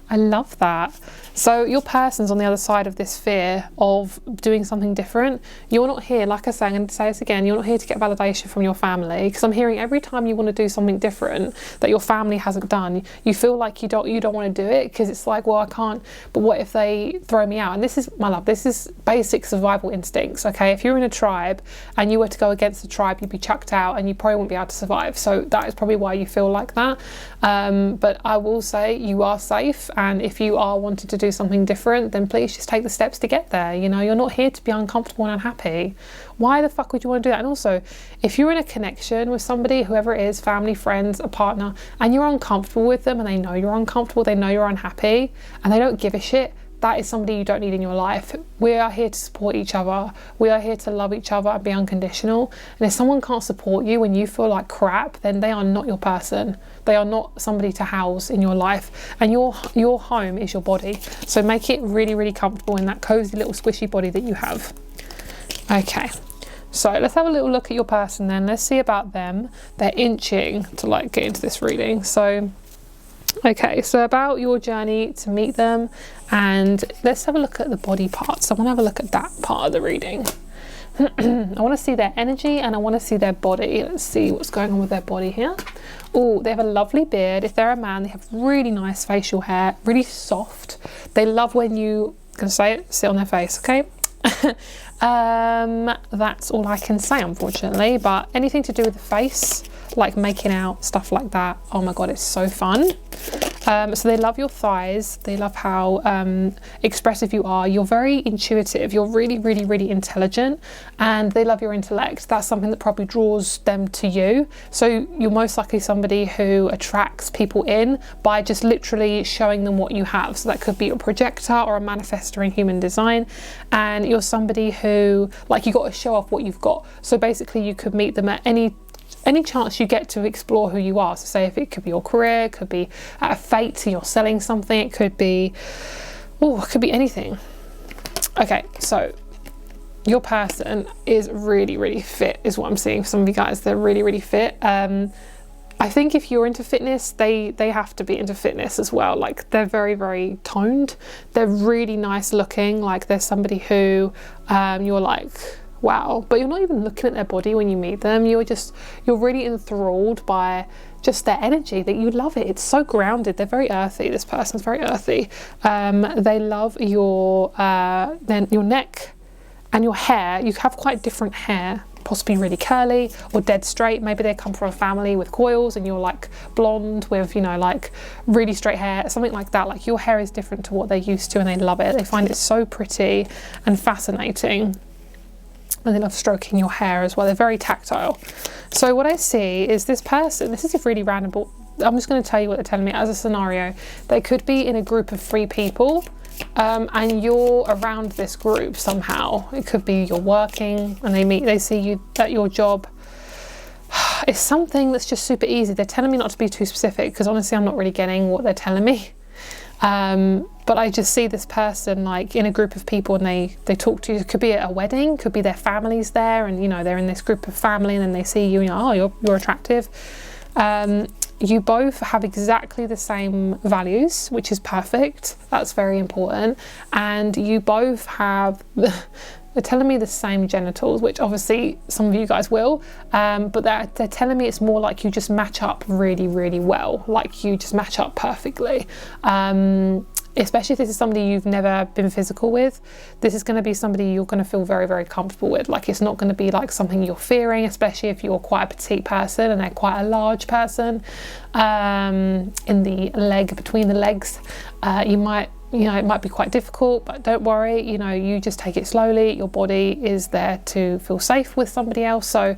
[SPEAKER 1] I love that. So your person's on the other side of this fear of doing something different. You're not here, like I say, I'm going to say this again, you're not here to get validation from your family, because I'm hearing every time you want to do something different that your family hasn't done, you feel like you don't want to do it, because it's like, well, I can't, but what if they throw me out? And this is, my love, this is basic survival instincts, okay? If you're in a tribe and you were to go against the tribe, you'd be chucked out and you probably wouldn't be able to survive. So that is probably why you feel like that. But I will say you are safe, and if you are wanting to do something different, then please just take the steps to get there. You know, you're not here to be uncomfortable and unhappy. Why the fuck would you want to do that? And also, if you're in a connection with somebody, whoever it is, family, friends, a partner, and you're uncomfortable with them and they know you're uncomfortable, they know you're unhappy, and they don't give a shit, that is somebody you don't need in your life. We are here to support each other. We are here to love each other and be unconditional. And if someone can't support you when you feel like crap, then they are not your person. They are not somebody to house in your life. And your home is your body. So make it really, really comfortable in that cozy little squishy body that you have. Okay. So let's have a little look at your person then. Let's see about them. They're inching to like get into this reading. So okay, so about your journey to meet them, and let's have a look at the body parts. I want to have a look at that part of the reading. I want to see their energy and I want to see their body. Let's see what's going on with their body here. Oh, they have a lovely beard. If they're a man, they have really nice facial hair, really soft. They love when you, can I say it, sit on their face, okay? That's all I can say, unfortunately, but anything to do with the face, like making out, stuff like that, oh my god, it's so fun. So they love your thighs, they love how expressive you are, you're very intuitive, you're really, really, really intelligent, and they love your intellect. That's something that probably draws them to you. So you're most likely somebody who attracts people in by just literally showing them what you have. So that could be a projector or a manifestor in human design, and you're somebody who, like, you got to show off what you've got. So basically you could meet them at any chance you get to explore who you are. So say if it could be your career, it could be at a fete, you're selling something, it could be, oh, it could be anything. Okay, so your person is really, really fit is what I'm seeing for some of you guys. They're really, really fit. I think if you're into fitness, they have to be into fitness as well. Like, they're very, very toned. They're really nice looking. Like, there's somebody who you're like, wow, but you're not even looking at their body when you meet them. You're really enthralled by just their energy, that you love it. It's so grounded. They're very earthy. This person's very earthy. They love your neck and your hair. You have quite different hair, possibly really curly or dead straight. Maybe they come from a family with coils and you're like blonde with, you know, like really straight hair, something like that. Like, your hair is different to what they're used to and they love it. They find it so pretty and fascinating. And they love stroking your hair as well. They're very tactile. So what I see is this person, this is really random, but I'm just going to tell you what they're telling me as a scenario. They could be in a group of 3 people and you're around this group somehow. It could be you're working and they see you at your job. It's something that's just super easy. They're telling me not to be too specific because honestly I'm not really getting what they're telling me. But I just see this person like in a group of people and they talk to you. It could be at a wedding, could be their family's there and, you know, they're in this group of family and then they see you and you're, oh, you're attractive. You both have exactly the same values, which is perfect. That's very important. And you both have, they're telling me the same genitals, which obviously some of you guys will, but they're telling me it's more like you just match up really, really well. Like, you just match up perfectly. Especially if this is somebody you've never been physical with, this is going to be somebody you're going to feel very, very comfortable with. Like, it's not going to be like something you're fearing, especially if you're quite a petite person and they're quite a large person. In the leg, between the legs, you know, it might be quite difficult, but don't worry, you know, you just take it slowly. Your body is there to feel safe with somebody else. So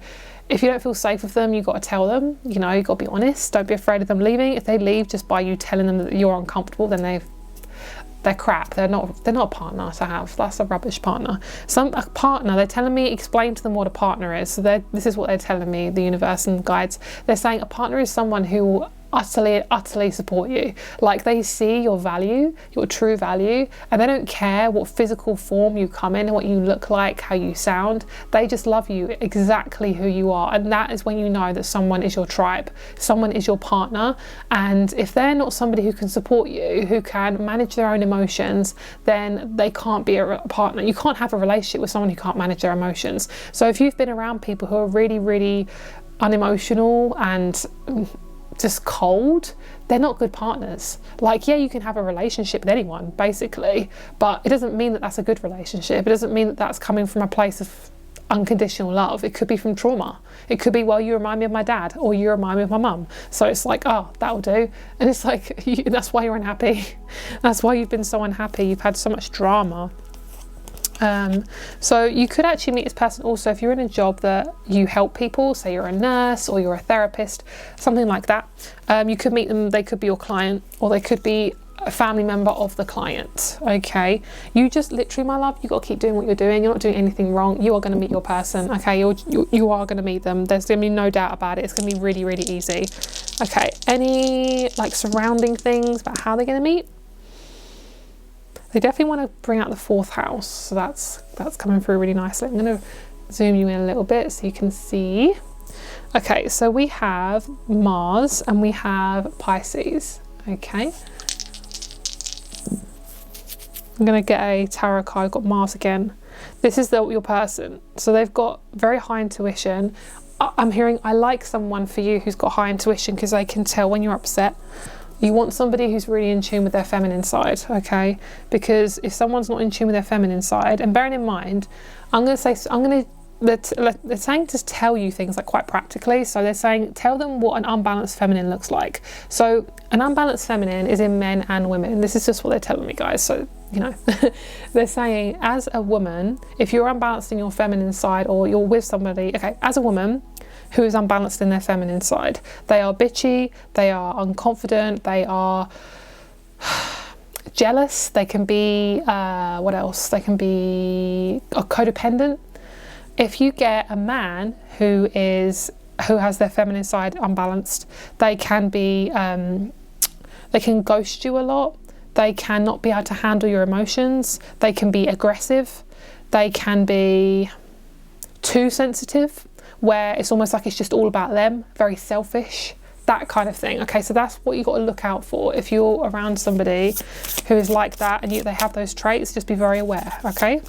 [SPEAKER 1] if you don't feel safe with them, you've got to tell them, you know, you've got to be honest. Don't be afraid of them leaving. If they leave just by you telling them that you're uncomfortable, then they're crap. They're not a partner to have. That's a rubbish partner. A partner, they're telling me, explain to them what a partner is. So this is what they're telling me, the universe and guides. They're saying a partner is someone who will utterly support you. Like, they see your value, your true value, and they don't care what physical form you come in, what you look like, how you sound. They just love you exactly who you are. And that is when you know that someone is your tribe, someone is your partner. And if they're not somebody who can support you, who can manage their own emotions, then they can't be a partner. You can't have a relationship with someone who can't manage their emotions. So if you've been around people who are really, really unemotional and just cold, they're not good partners. Like, yeah, you can have a relationship with anyone basically, but it doesn't mean that that's a good relationship. It doesn't mean that that's coming from a place of unconditional love. It could be from trauma. It could be, well, you remind me of my dad, or you remind me of my mum. So it's like, oh, that'll do. And it's like, that's why you're unhappy. That's why you've been so unhappy. You've had so much drama. So you could actually meet this person also if you're in a job that you help people, say you're a nurse or you're a therapist, something like that. You could meet them. They could be your client, or they could be a family member of the client. Okay, you just literally, my love, you got to keep doing what you're doing. You're not doing anything wrong. You are going to meet your person. Okay, you are going to meet them. There's going to be no doubt about it. It's going to be really, really easy. Okay, any like surrounding things about how they're going to meet? They definitely want to bring out the 4th house, so that's coming through really nicely. I'm going to zoom you in a little bit so you can see. Okay, so we have Mars and we have Pisces. Okay, I'm going to get a tarot card. I've got Mars again. This is your person. So they've got very high intuition. I'm hearing, I like someone for you who's got high intuition, because I can tell when you're upset. You want somebody who's really in tune with their feminine side, okay? Because if someone's not in tune with their feminine side, and bearing in mind, they're saying to tell you things like quite practically. So they're saying, tell them what an unbalanced feminine looks like. So an unbalanced feminine is in men and women. This is just what they're telling me, guys. So, you know, they're saying as a woman, if you're unbalanced in your feminine side, or you're with somebody, okay, as a woman who is unbalanced in their feminine side, they are bitchy, they are unconfident, they are jealous, they can be, what else? They can be codependent. If you get a man who has their feminine side unbalanced, they can be, they can ghost you a lot. They cannot be able to handle your emotions. They can be aggressive. They can be too sensitive, where it's almost like it's just all about them, very selfish, that kind of thing. Okay, so that's what you got to look out for. If you're around somebody who is like that and they have those traits, just be very aware, okay?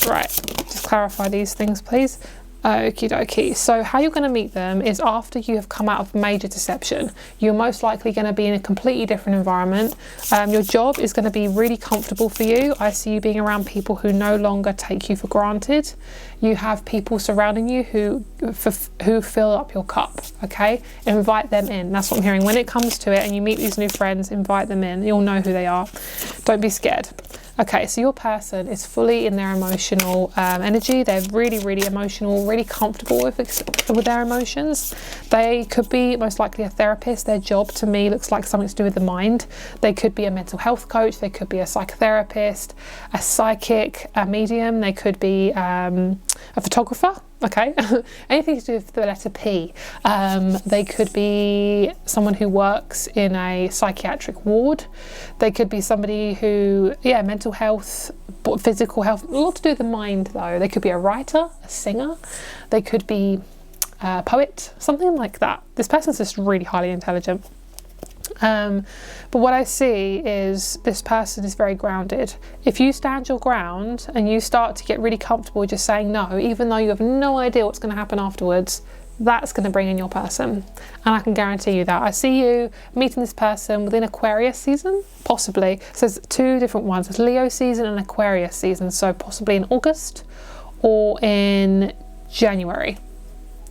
[SPEAKER 1] Right, just clarify these things, please. Okie dokie. So how you're going to meet them is after you have come out of major deception. You're most likely going to be in a completely different environment. Your job is going to be really comfortable for you. I see you being around people who no longer take you for granted. You have people surrounding you who fill up your cup, okay? Invite them in. That's what I'm hearing. When it comes to it and you meet these new friends, invite them in. You'll know who they are. Don't be scared. Okay, so your person is fully in their emotional energy. They're really, really emotional, really comfortable with their emotions. They could be most likely a therapist. Their job to me looks like something to do with the mind. They could be a mental health coach. They could be a psychotherapist, a psychic, a medium. They could be a photographer. Okay, anything to do with the letter P. They could be someone who works in a psychiatric ward. They could be somebody who, mental health, physical health, a lot to do with the mind though. They could be a writer, a singer. They could be a poet, something like that. This person's just really highly intelligent. But what I see is this person is very grounded. If you stand your ground and you start to get really comfortable just saying no, even though you have no idea what's going to happen afterwards, that's going to bring in your person. And I can guarantee you that. I see you meeting this person within Aquarius season, possibly. So there's 2 different ones. There's Leo season and Aquarius season. So possibly in August or in January.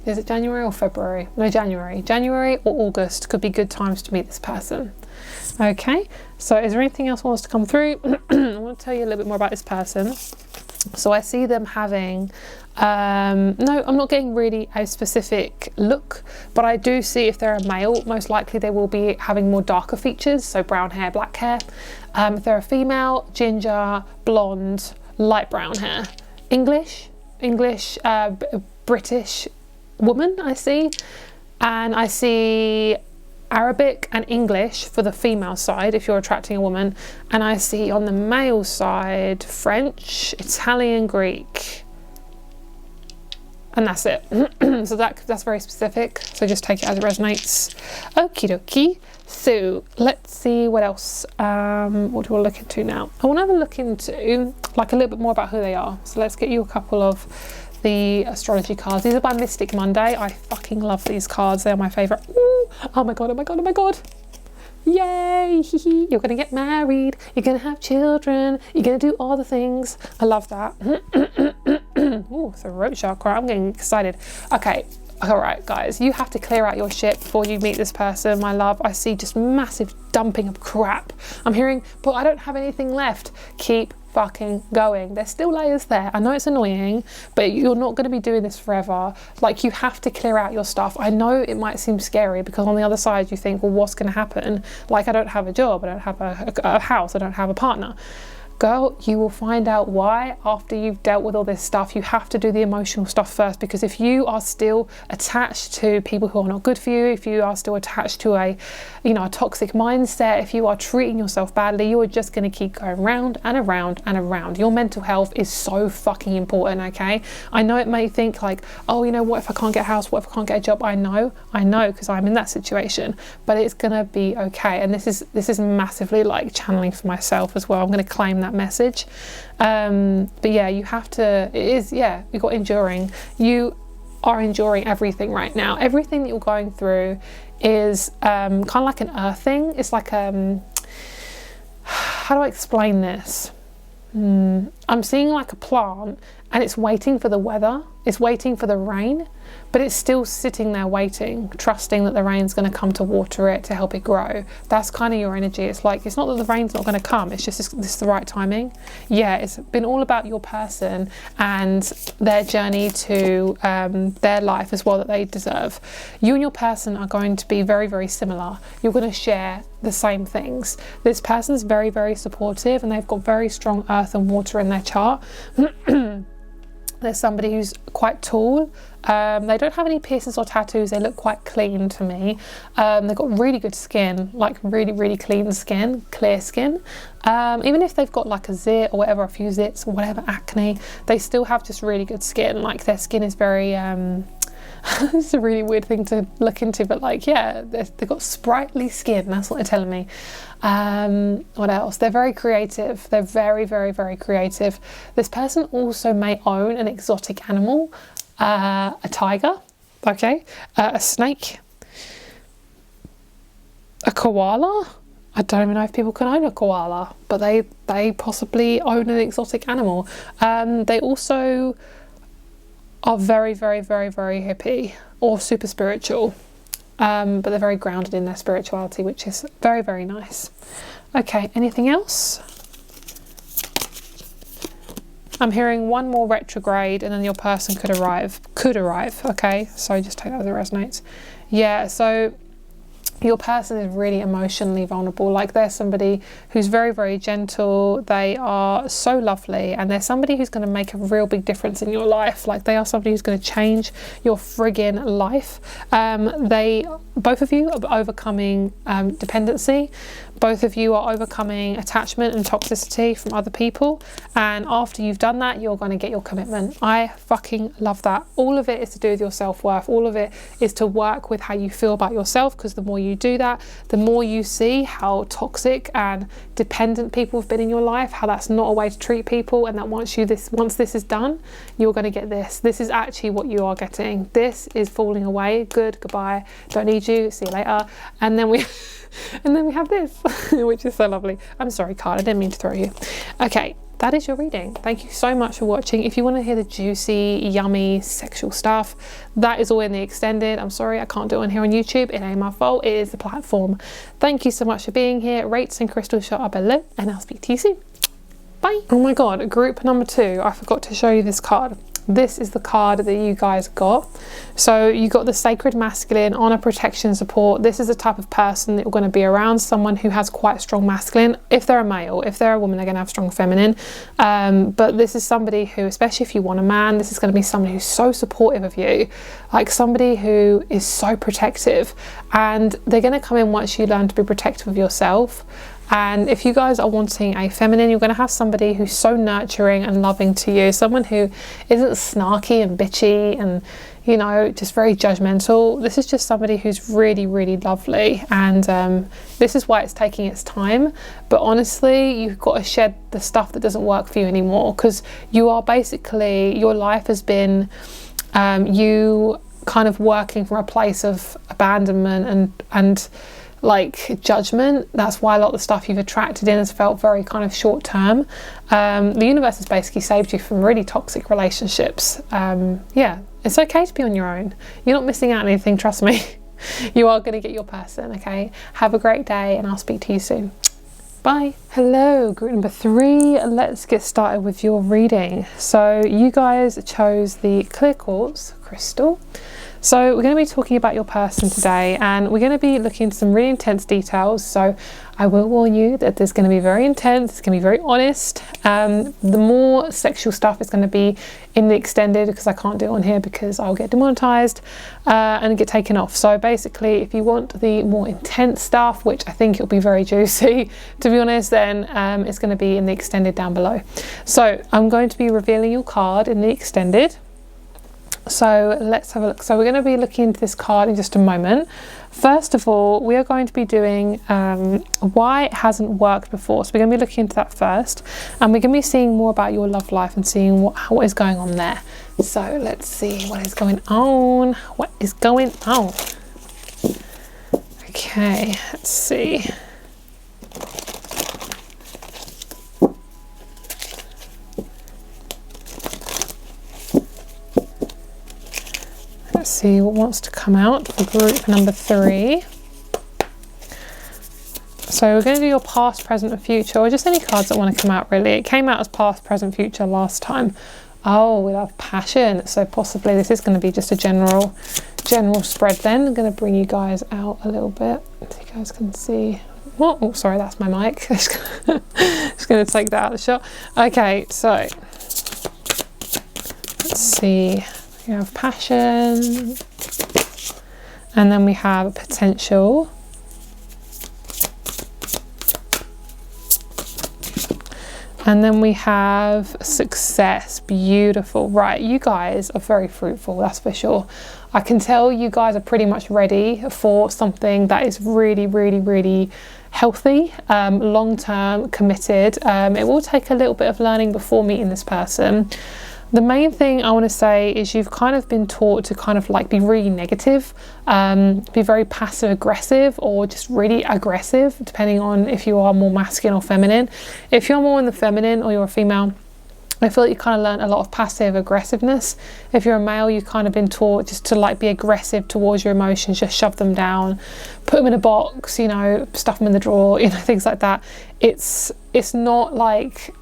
[SPEAKER 1] Is it January or February? No, January. January or August could be good times to meet this person. Okay, so is there anything else wants to come through? I want to tell you a little bit more about this person. So I see them having, no, I'm not getting really a specific look, but I do see if they're a male, most likely they will be having more darker features, so brown hair, black hair. If they're a female, ginger, blonde, light brown hair. English, British woman I see, and I see Arabic and English for the female side if you're attracting a woman, and I see on the male side French, Italian, Greek, and that's it. So that's very specific, so just take it as it resonates. Okie dokie. So let's see what else. What do I look into now? I want to have a look into like a little bit more about who they are. So let's get you a couple of the astrology cards. These are by Mystic Monday. I fucking love these cards. They're my favorite. Ooh, oh my god, oh my god, oh my god. Yay, you're gonna get married, you're gonna have children, you're gonna do all the things. I love that. Ooh, throat chakra. I'm getting excited. Okay. All right, guys, you have to clear out your shit before you meet this person, my love. I see just massive dumping of crap. I'm hearing, but I don't have anything left. Keep fucking going. There's still layers there. I know it's annoying, but you're not going to be doing this forever. Like, you have to clear out your stuff. I know it might seem scary because on the other side you think, well, what's going to happen? Like, I don't have a job, I don't have a house, I don't have a partner. Girl, you will find out why after you've dealt with all this stuff. You have to do the emotional stuff first, because if you are still attached to people who are not good for you, if you are still attached to a toxic mindset, if you are treating yourself badly, you are just going to keep going round and around and around. Your mental health is so fucking important, okay? I know it may think like, oh, what if I can't get a house? What if I can't get a job? I know, because I'm in that situation, but it's going to be okay. And this is massively like channeling for myself as well. I'm going to claim that message. But yeah, you have to, you've got enduring. You are enduring everything right now. Everything that you're going through is kind of like an earthing. It's like how do I explain this? I'm seeing like a plant and it's waiting for the weather, it's waiting for the rain, but it's still sitting there waiting, trusting that the rain's going to come to water it, to help it grow. That's kind of your energy. It's like, it's not that the rain's not going to come, it's just this is the right timing. Yeah, it's been all about your person and their journey to their life as well that they deserve. You and your person are going to be very, very similar. You're going to share the same things. This person's very, very supportive and they've got very strong earth and water in their chart. There's somebody who's quite tall. They don't have any piercings or tattoos. They look quite clean to me. They've got really good skin, like really, really clean skin, clear skin. Even if they've got like a zit or whatever, a few zits or whatever, acne, they still have just really good skin. Like, their skin is very, it's a really weird thing to look into, but like, yeah, they've got sprightly skin. That's what they're telling me. What else? They're very creative. They're very, very, very creative. This person also may own an exotic animal, a tiger, okay, a snake, a koala. I don't even know if people can own a koala, but they possibly own an exotic animal. They also are very, very, very, very hippie or super spiritual, but they're very grounded in their spirituality, which is very, very nice. Okay, anything else? I'm hearing one more retrograde and then your person could arrive, okay? So just take that as it resonates. Yeah, so your person is really emotionally vulnerable. Like, they're somebody who's very, very gentle. They are so lovely, and they're somebody who's going to make a real big difference in your life. Like, they are somebody who's going to change your friggin' life. Both of you are overcoming dependency. Both of you are overcoming attachment and toxicity from other people, and after you've done that, you're going to get your commitment. I fucking love that. All of it is to do with your self-worth. All of it is to work with how you feel about yourself, because the more you do that, the more you see how toxic and dependent people have been in your life, how that's not a way to treat people, and that once this is done, you're going to get this. This is actually what you are getting. This is falling away. Good, goodbye, don't need you, see you later. And then we have this, which is so lovely. I'm sorry, card, I didn't mean to throw you. Okay, that is your reading. Thank you so much for watching. If you want to hear the juicy, yummy, sexual stuff, that is all in the extended. I'm sorry, I can't do it on here on YouTube. It ain't my fault, it is the platform. Thank you so much for being here. Rates and crystals shot up below, and I'll speak to you soon. Bye. Oh my god, group number 2. I forgot to show you this card. This is the card that you guys got. So you got the Sacred Masculine, Honor, Protection, Support. This is the type of person that you're going to be around, someone who has quite strong masculine. If they're a male, if they're a woman, they're going to have strong feminine. But this is somebody who, especially if you want a man, this is going to be somebody who's so supportive of you, like somebody who is so protective, and they're going to come in once you learn to be protective of yourself. And if you guys are wanting a feminine, you're going to have somebody who's so nurturing and loving to you, someone who isn't snarky and bitchy and, you know, just very judgmental. This is just somebody who's really, really lovely, and this is why it's taking its time. But honestly, you've got to shed the stuff that doesn't work for you anymore, because you are basically, your life has been you kind of working from a place of abandonment and like judgment. That's why a lot of the stuff you've attracted in has felt very kind of short term. The universe has basically saved you from really toxic relationships. Yeah, it's okay to be on your own. You're not missing out on anything, trust me. You are going to get your person, okay? Have a great day, and I'll speak to you soon. Bye. Hello, group number 3. Let's get started with your reading. So you guys chose the clear quartz crystal. So we're going to be talking about your person today, and we're going to be looking into some really intense details. So I will warn you that there's going to be very intense, it's going to be very honest. The more sexual stuff is going to be in the extended, because I can't do it on here because I'll get demonetized and get taken off. So basically, if you want the more intense stuff, which I think it'll be very juicy, to be honest, then it's going to be in the extended down below. So I'm going to be revealing your card in the extended. So let's have a look. So we're going to be looking into this card in just a moment. First of all, we are going to be doing why it hasn't worked before. So we're going to be looking into that first, and we're going to be seeing more about your love life and seeing what is going on there. So let's see what is going on. What is going on? Okay, let's see. Let's see what wants to come out for group number 3. So we're going to do your past, present and future, or just any cards that want to come out really. It came out as past, present, future last time. Oh, we love passion. So possibly this is going to be just a general spread then. I'm going to bring you guys out a little bit so you guys can see. Oh, sorry, that's my mic. Just going to take that out of the shot. Okay, so let's see. We have passion, and then we have potential, and then we have success. Beautiful. Right, you guys are very fruitful, that's for sure. I can tell you guys are pretty much ready for something that is really, really, really healthy, long-term, committed. It will take a little bit of learning before meeting this person. The main thing I want to say is you've kind of been taught to kind of like be really negative, be very passive aggressive, or just really aggressive, depending on if you are more masculine or feminine. If you're more in the feminine or you're a female, I feel like you kind of learn a lot of passive aggressiveness. If you're a male, you've kind of been taught just to like be aggressive towards your emotions, just shove them down, put them in a box, you know, stuff them in the drawer, you know, things like that. It's not like,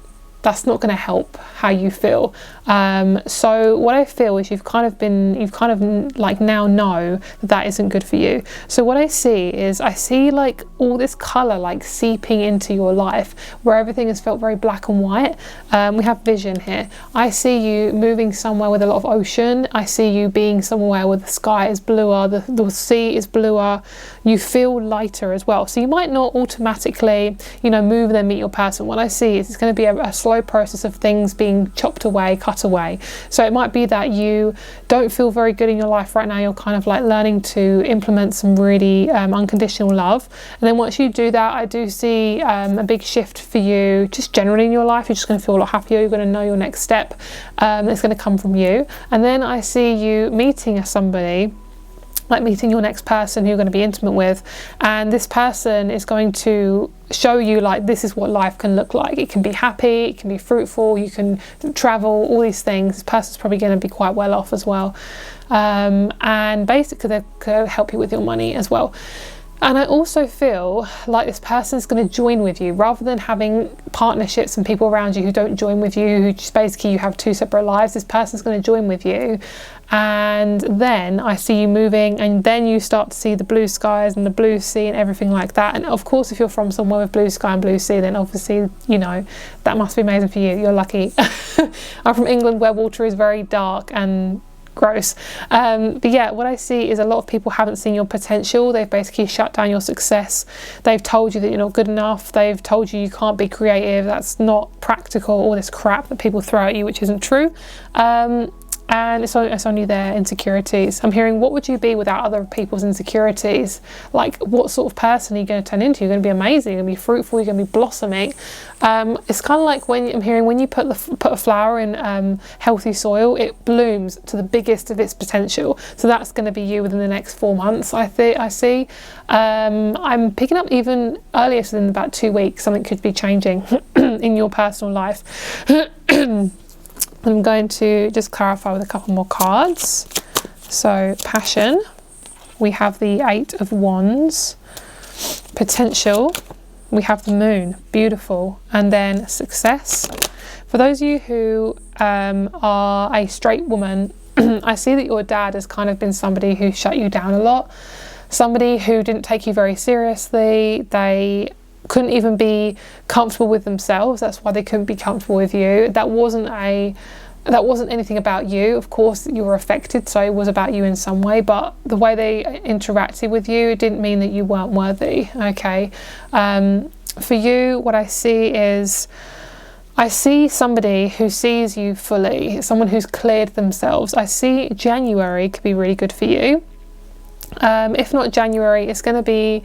[SPEAKER 1] that's not going to help how you feel. So what I feel is you've kind of like now know that isn't good for you. So what I see is, I see like all this color like seeping into your life where everything has felt very black and white. We have vision here. I see you moving somewhere with a lot of ocean. I see you being somewhere where the sky is bluer, the sea is bluer. You feel lighter as well. So you might not automatically, you know, move and then meet your person. What I see is it's going to be a slow process of things being chopped away, cut away. So it might be that you don't feel very good in your life right now. You're kind of like learning to implement some really unconditional love, and then once you do that, I do see a big shift for you just generally in your life. You're just going to feel a lot happier. You're going to know your next step. It's going to come from you. And then I see you meeting somebody, like meeting your next person who you're going to be intimate with, and this person is going to show you like this is what life can look like. It can be happy, it can be fruitful, you can travel, all these things. This person's probably going to be quite well off as well, and basically they could help you with your money as well. And I also feel like this person is going to join with you, rather than having partnerships and people around you who don't join with you, who just basically you have two separate lives. This person's going to join with you, and then I see you moving, and then you start to see the blue skies and the blue sea and everything like that. And of course, if you're from somewhere with blue sky and blue sea, then obviously, you know, that must be amazing for you. You're lucky. I'm from England, where water is very dark and gross. But yeah, what I see is a lot of people haven't seen your potential. They've basically shut down your success. They've told you that you're not good enough. They've told you you can't be creative. That's not practical. All this crap that people throw at you, which isn't true. and it's only their insecurities. I'm hearing, what would you be without other people's insecurities? Like, what sort of person are you going to turn into? You're going to be amazing, you're going to be fruitful, you're going to be blossoming. It's kind of like when I'm hearing, when you put a flower in healthy soil, it blooms to the biggest of its potential. So that's going to be you within the next 4 months, I see. I'm picking up even earlier, so in about 2 weeks, something could be changing in your personal life. I'm going to just clarify with a couple more cards. So passion, we have the 8 of Wands. Potential, we have the Moon, beautiful. And then success. For those of you who are a straight woman, I see that your dad has kind of been somebody who shut you down a lot. Somebody who didn't take you very seriously. They couldn't even be comfortable with themselves. That's why they couldn't be comfortable with you. That wasn't anything about you. Of course you were affected, so it was about you in some way, but the way they interacted with you didn't mean that you weren't worthy. Okay, for you, what I see is, I see somebody who sees you fully, someone who's cleared themselves. I see January could be really good for you. If not January, it's going to be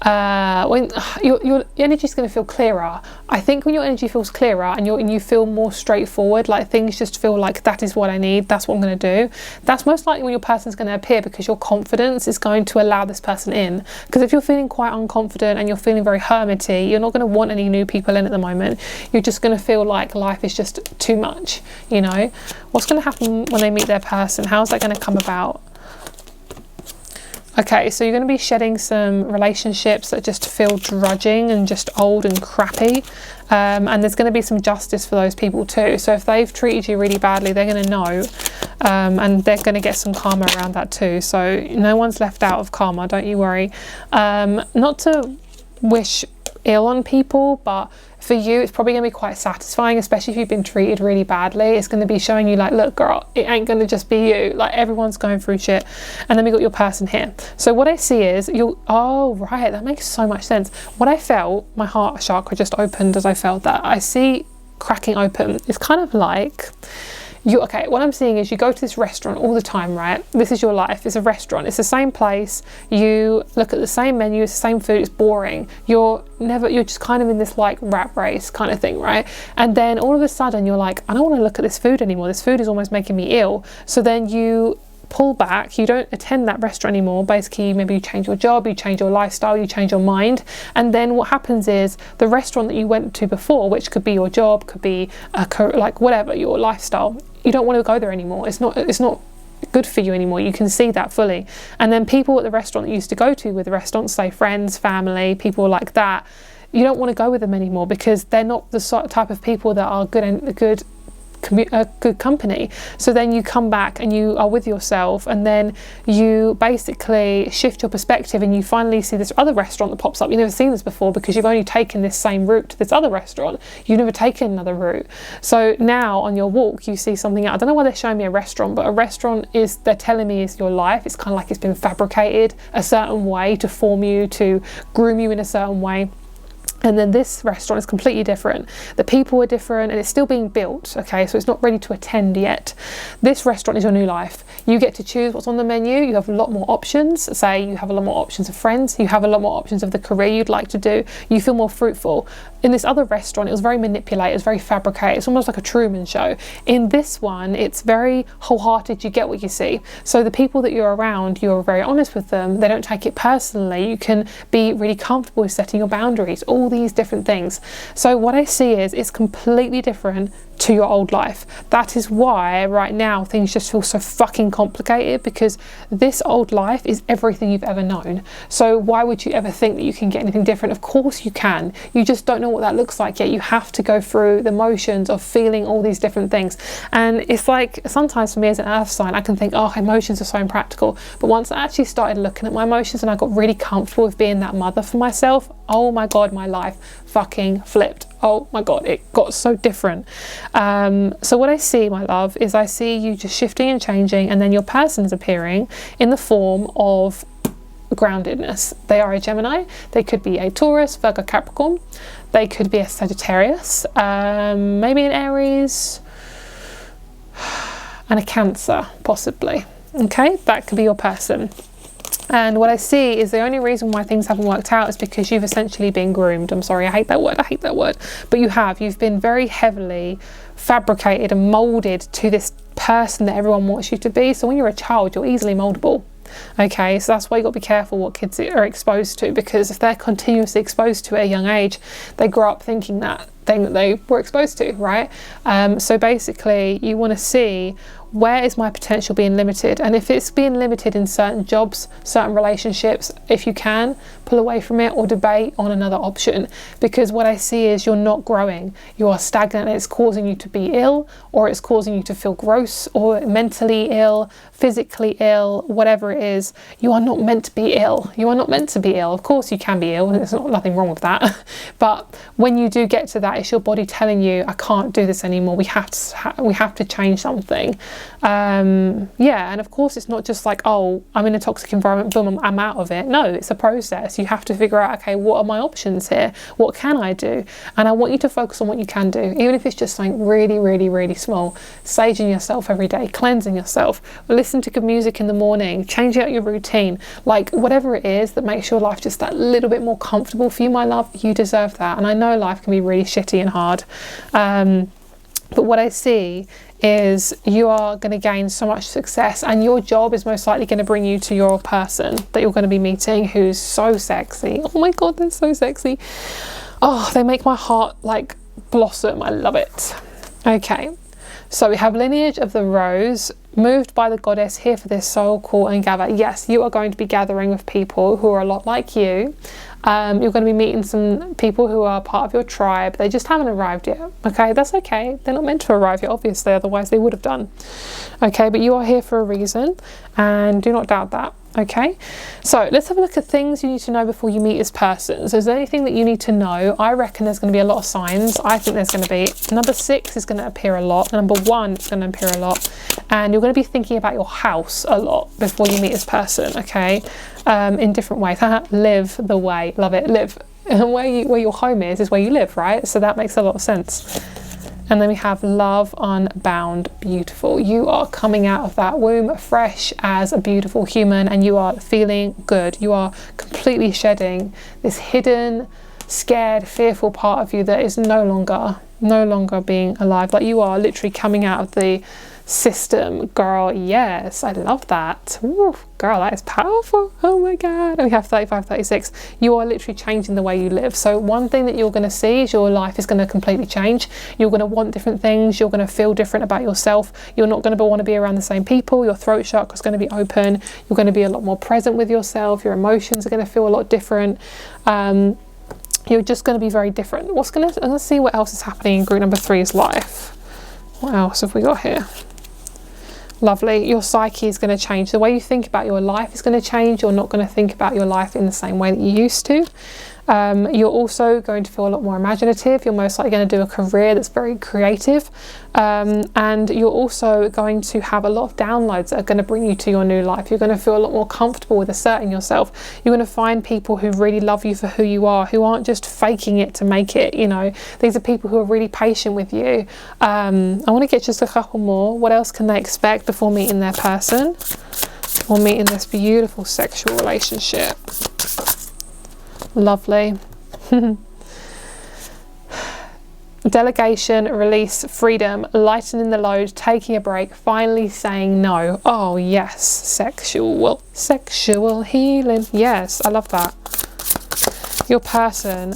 [SPEAKER 1] when your energy is going to feel clearer. I think when your energy feels clearer and you feel more straightforward, like things just feel like, that is what I need, that's what I'm going to do, that's most likely when your person's going to appear, because your confidence is going to allow this person in. Because if you're feeling quite unconfident and you're feeling very hermity, you're not going to want any new people in at the moment. You're just going to feel like life is just too much, you know. What's going to happen when they meet their person? How's that going to come about? Okay, so you're going to be shedding some relationships that just feel drudging and just old and crappy. And there's going to be some justice for those people too. So if they've treated you really badly, they're going to know. And they're going to get some karma around that too. So no one's left out of karma, don't you worry. Not to wish ill on people, but for you it's probably going to be quite satisfying, especially if you've been treated really badly. It's going to be showing you like, look girl, it ain't going to just be you, like everyone's going through shit. And then we got your person here. So what I see is oh right, that makes so much sense. What I felt, my heart chakra just opened as I felt that. I see cracking open. It's kind of like okay, what I'm seeing is you go to this restaurant all the time, right? This is your life. It's a restaurant. It's the same place. You look at the same menu. It's the same food. It's boring. You're just kind of in this like rat race kind of thing, right? And then all of a sudden you're like, I don't want to look at this food anymore. This food is almost making me ill. So then you pull back, you don't attend that restaurant anymore. Basically, maybe you change your job, you change your lifestyle, you change your mind, and then what happens is the restaurant that you went to before, which could be your job, could be like whatever, your lifestyle, you don't want to go there anymore. It's not good for you anymore. You can see that fully. And then people at the restaurant that you used to go to with the restaurants, say friends, family, people like that, you don't want to go with them anymore because they're not the sort of type of people that are good company. So then you come back and you are with yourself, and then you basically shift your perspective and you finally see this other restaurant that pops up. You've never seen this before because you've only taken this same route to this other restaurant. You've never taken another route. So now on your walk you see something else. I don't know why they're showing me a restaurant, but a restaurant is, they're telling me, is your life. It's kind of like it's been fabricated a certain way to form you, to groom you in a certain way. And then this restaurant is completely different. The people are different and it's still being built, okay? So it's not ready to attend yet. This restaurant is your new life. You get to choose what's on the menu. You have a lot more options. Say you have a lot more options of friends. You have a lot more options of the career you'd like to do. You feel more fruitful. In this other restaurant, it was very manipulated, it was very fabricated. It's almost like a Truman Show. In this one, it's very wholehearted. You get what you see. So the people that you're around, you're very honest with them. They don't take it personally. You can be really comfortable with setting your boundaries, all these different things. So what I see is it's completely different to your old life. That is why right now things just feel so fucking complicated, because this old life is everything you've ever known. So why would you ever think that you can get anything different? Of course you can. You just don't know what that looks like yet. You have to go through the motions of feeling all these different things. And it's like, sometimes for me as an earth sign, I can think, oh, emotions are so impractical. But once I actually started looking at my emotions and I got really comfortable with being that mother for myself, oh my God, my life fucking flipped. Oh my God, it got so different. So what I see, my love, is I see you just shifting and changing, and then your person is appearing in the form of groundedness. They are a Gemini. They could be a Taurus, Virgo, Capricorn. They could be a Sagittarius, maybe an Aries. and a Cancer, possibly. Okay, that could be your person. And what I see is the only reason why things haven't worked out is because you've essentially been groomed. I'm sorry, I hate that word, but you've been very heavily fabricated and molded to this person that everyone wants you to be. So when you're a child, you're easily moldable. Okay, so that's why you got to be careful what kids are exposed to, because if they're continuously exposed to it at a young age, they grow up thinking that thing that they were exposed to, right? So basically you want to see, where is my potential being limited? And if it's being limited in certain jobs, certain relationships, if you can, pull away from it or debate on another option. Because what I see is you're not growing, you are stagnant, and it's causing you to be ill, or it's causing you to feel gross or mentally ill, physically ill, whatever it is. You are not meant to be ill. You are not meant to be ill. Of course you can be ill, there's nothing wrong with that. But when you do get to that, it's your body telling you, I can't do this anymore. We have to change something. Yeah, and of course it's not just like, oh, I'm in a toxic environment, boom, I'm out of it. No, it's a process. You have to figure out, okay, what are my options here? What can I do? And I want you to focus on what you can do, even if it's just something really, really, really small. Saging yourself every day, cleansing yourself, listen to good music in the morning, change out your routine, like whatever it is that makes your life just that little bit more comfortable for you, my love. You deserve that. And I know life can be really shitty and hard, but what I see is you are going to gain so much success, and your job is most likely going to bring you to your person that you're going to be meeting, who's so sexy. Oh my god, they're so sexy. Oh, they make my heart like blossom. I love it. Okay, so we have lineage of the rose, moved by the goddess, here for this soul call and gather. Yes, you are going to be gathering with people who are a lot like you. You're going to be meeting some people who are part of your tribe. They just haven't arrived yet. Okay, that's okay. They're not meant to arrive yet, obviously, otherwise they would have done. Okay, but you are here for a reason, and do not doubt that. Okay, so let's have a look at things you need to know before you meet this person. So is there anything that you need to know? I reckon there's going to be a lot of signs. I think there's going to be number 6 is going to appear a lot, number 1 is going to appear a lot, and you're going to be thinking about your house a lot before you meet this person. Okay, in different ways. Live the way. Love it. Live. And where your home is where you live, right? So that makes a lot of sense. And then we have love unbound. Beautiful. You are coming out of that womb fresh as a beautiful human, and you are feeling good. You are completely shedding this hidden, scared, fearful part of you that is no longer being alive. Like, you are literally coming out of the system, girl. Yes, I love that. Ooh, girl, that is powerful. Oh my god. And we have 35, 36. You are literally changing the way you live. So one thing that you're going to see is your life is going to completely change. You're going to want different things. You're going to feel different about yourself. You're not going to want to be around the same people. Your throat chakra is going to be open. You're going to be a lot more present with yourself. Your emotions are going to feel a lot different. You're just going to be very different. I'm going to see what else is happening in group number 3's life. What else have we got here? Lovely. Your psyche is going to change. The way you think about your life is going to change. You're not going to think about your life in the same way that you used to. You're also going to feel a lot more imaginative. You're most likely going to do a career that's very creative. And you're also going to have a lot of downloads that are going to bring you to your new life. You're going to feel a lot more comfortable with asserting yourself. You're going to find people who really love you for who you are, who aren't just faking it to make it. You know, these are people who are really patient with you. I want to get just a couple more. What else can they expect before meeting their person or meeting this beautiful sexual relationship? Lovely. Delegation, release, freedom, lightening the load, taking a break, finally saying no. Oh yes, sexual healing. Yes, I love that. Your person.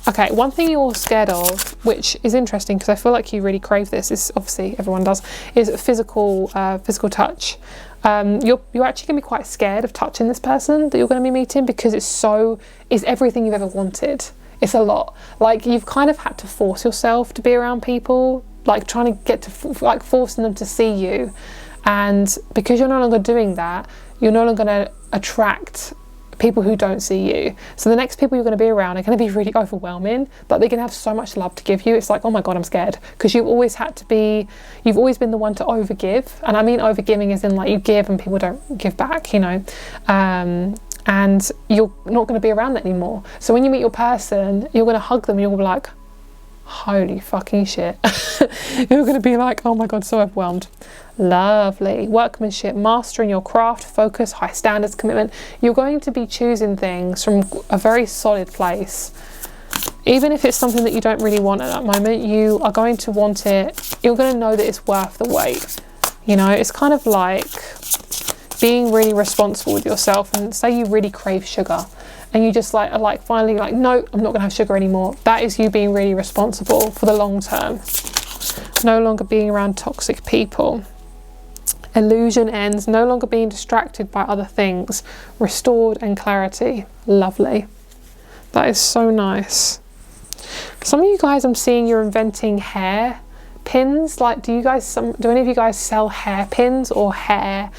[SPEAKER 1] Okay, one thing you're scared of, which is interesting because I feel like you really crave this, is obviously everyone does, is physical touch. You're actually going to be quite scared of touching this person that you're going to be meeting, because it's everything you've ever wanted. It's a lot. Like, you've kind of had to force yourself to be around people, like trying to get to, like, forcing them to see you. And because you're no longer doing that, you're no longer going to attract people who don't see you. So the next people you're going to be around are going to be really overwhelming, but they're going to have so much love to give you. It's like, oh my god, I'm scared, because you've always been the one to overgive. And I mean overgiving as in, like, you give and people don't give back, you know. And you're not going to be around that anymore. So when you meet your person, you're going to hug them and you'll be like, Holy fucking shit. You're going to be like, oh my god, so overwhelmed. Lovely. Workmanship, mastering your craft, focus, high standards, commitment. You're going to be choosing things from a very solid place. Even if it's something that you don't really want at that moment, you are going to want it. You're going to know that it's worth the wait. You know, it's kind of like being really responsible with yourself. And say you really crave sugar and you just finally no, I'm not going to have sugar anymore. That is you being really responsible for the long term. No longer being around toxic people. Illusion ends, no longer being distracted by other things. Restored and clarity. Lovely. That is so nice. Some of you guys, I'm seeing you're inventing hair pins. Like, do any of you guys sell hair pins or hair,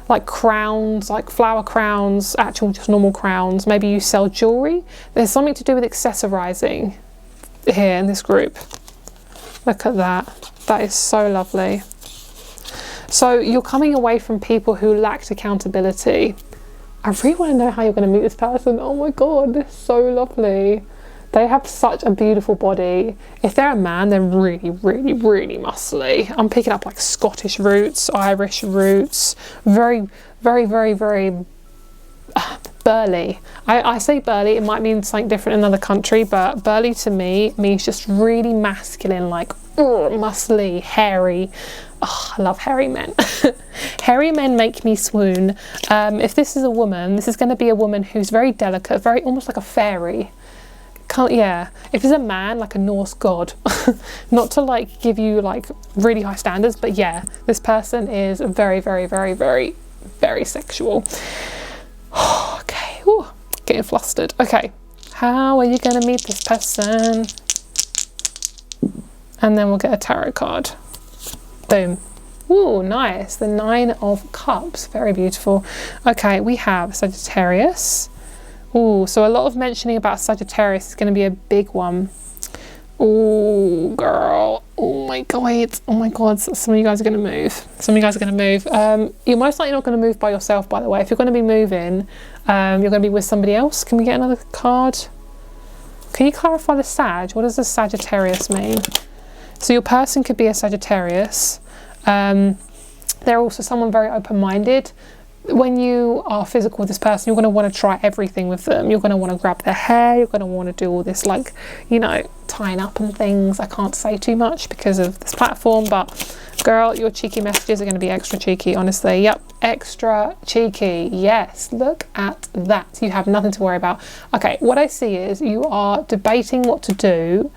[SPEAKER 1] like crowns, like flower crowns, actual just normal crowns? Maybe you sell jewelry. There's something to do with accessorizing here in this group. Look at that. That is so lovely. So you're coming away from people who lacked accountability. I really want to know how you're going to meet this person. Oh my god, they're so lovely. They have such a beautiful body. If they're a man, they're really, really, really muscly. I'm picking up like Scottish roots, Irish roots, very, very, very, very burly. I say burly, it might mean something different in another country, but burly to me means just really masculine, like muscly, hairy. Oh, I love hairy men. Hairy men make me swoon. If this is a woman, this is going to be a woman who's very delicate, very almost like a fairy. Yeah, if it's a man, like a Norse god. Not to like give you like really high standards, but yeah, this person is very, very, very, very, very sexual. Okay, ooh, getting flustered. Okay, how are you going to meet this person? And then we'll get a tarot card. Boom. Ooh, nice. The 9 of Cups. Very beautiful. Okay, we have Sagittarius. Ooh, so a lot of mentioning about Sagittarius is going to be a big one. Ooh, girl. Oh my god. Oh my god. Some of you guys are going to move. Some of you guys are going to move. You're most likely not going to move by yourself, by the way. If you're going to be moving, you're going to be with somebody else. Can we get another card? Can you clarify the Sag? What does the Sagittarius mean? So your person could be a Sagittarius. They're also someone very open-minded. When you are physical with this person, you're going to want to try everything with them. You're going to want to grab their hair. You're going to want to do all this, like, you know, tying up and things. I can't say too much because of this platform, but girl, your cheeky messages are going to be extra cheeky, honestly. Yep, extra cheeky. Yes, look at that. You have nothing to worry about. Okay, what I see is you are debating what to do,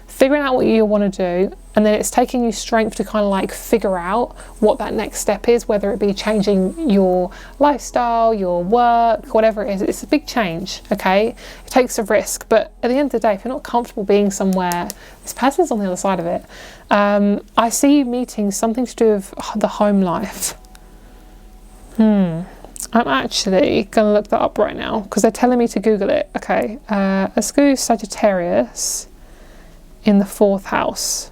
[SPEAKER 1] figuring out what you want to do, and then it's taking you strength to kind of like figure out what that next step is, whether it be changing your lifestyle, your work, whatever it is. It's a big change, okay? It takes a risk, but at the end of the day, if you're not comfortable being somewhere, this person's on the other side of it. I see you meeting something to do with the home life. I'm actually gonna look that up right now because they're telling me to Google it. Okay, let's go Sagittarius in the 4th house.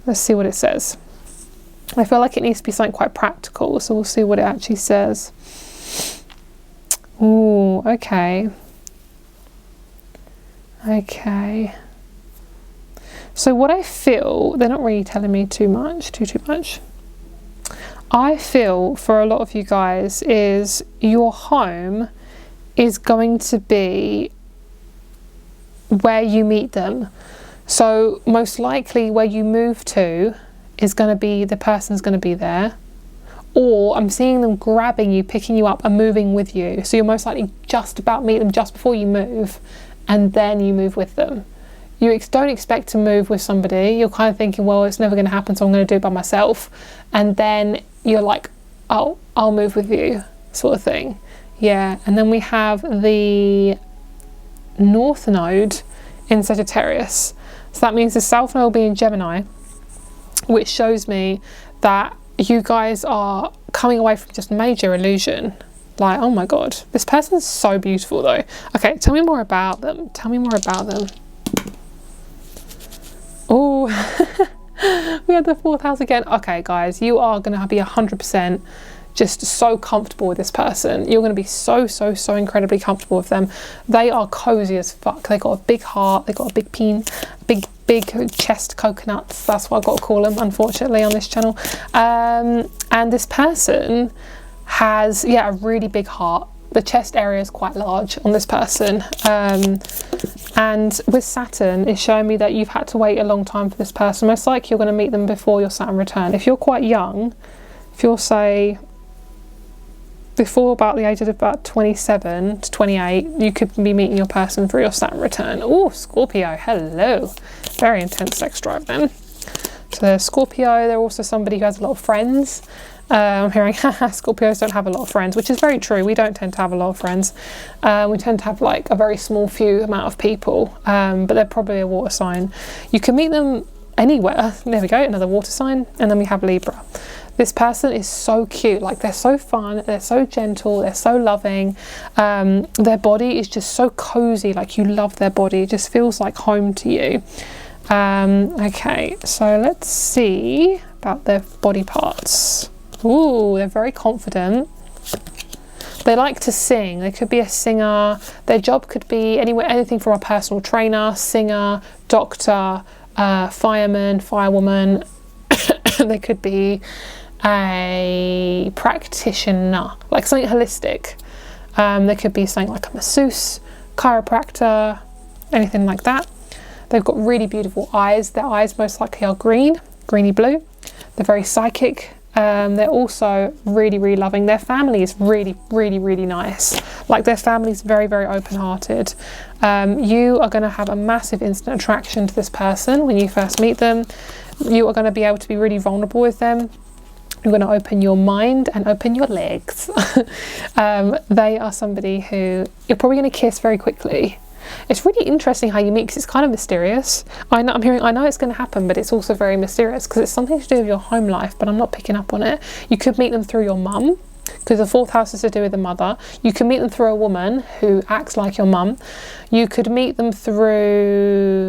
[SPEAKER 1] Let's see what it says. I feel like it needs to be something quite practical, so we'll see what it actually says. Ooh, okay. Okay. So what I feel, they're not really telling me too much. I feel for a lot of you guys is your home is going to be where you meet them. So most likely where you move to is going to be, the person's going to be there. Or I'm seeing them grabbing you, picking you up and moving with you. So you're most likely just about meet them just before you move, and then you move with them. You don't expect to move with somebody. You're kind of thinking, well, it's never going to happen, so I'm going to do it by myself. And then you're like, oh, I'll move with you, sort of thing. Yeah, and then we have the North Node in Sagittarius. So that means the South Node will be in Gemini, which shows me that you guys are coming away from just major illusion. Like, oh my god, this person's so beautiful though. Okay, tell me more about them. Tell me more about them. Oh, we had the 4th house again. Okay, guys, you are going to be 100% just so comfortable with this person. You're going to be so incredibly comfortable with them. They are cozy as fuck. They got a big heart. They got a big peen, big big chest coconuts. That's what I've got to call them, unfortunately, on this channel. And this person has, yeah, a really big heart. The chest area is quite large on this person. And with Saturn, it's showing me that you've had to wait a long time for this person. Most likely you're going to meet them before your Saturn return. If you're quite young, if you're, say, before about the age of about 27 to 28, you could be meeting your person through your Saturn return. Oh, Scorpio, hello. Very intense sex drive then. So there's Scorpio. They're also somebody who has a lot of friends. I'm hearing, Scorpios don't have a lot of friends, which is very true. We don't tend to have a lot of friends. We tend to have like a very small few amount of people, but they're probably a water sign. You can meet them anywhere. There we go, another water sign. And then we have Libra. This person is so cute. Like, they're so fun, they're so gentle, they're so loving. Their body is just so cozy. Like, you love their body. It just feels like home to you. Okay, so let's see about their body parts. Ooh, they're very confident. They like to sing. They could be a singer. Their job could be anywhere, anything from a personal trainer, singer, doctor, fireman, firewoman. They could be a practitioner, like something holistic. They could be something like a masseuse, chiropractor, anything like that. They've got really beautiful eyes. Their eyes most likely are green, greeny blue. They're very psychic. They're also really, really loving. Their family is really, really, really nice. Like, their family is very, very open-hearted. You are going to have a massive instant attraction to this person when you first meet them. You are going to be able to be really vulnerable with them. You're going to open your mind and open your legs. They are somebody who you're probably going to kiss very quickly. It's really interesting how you meet, because it's kind of mysterious. I know it's going to happen, but it's also very mysterious because it's something to do with your home life, but I'm not picking up on it. You could meet them through your mum, because the 4th house is to do with the mother. You can meet them through a woman who acts like your mum. You could meet them through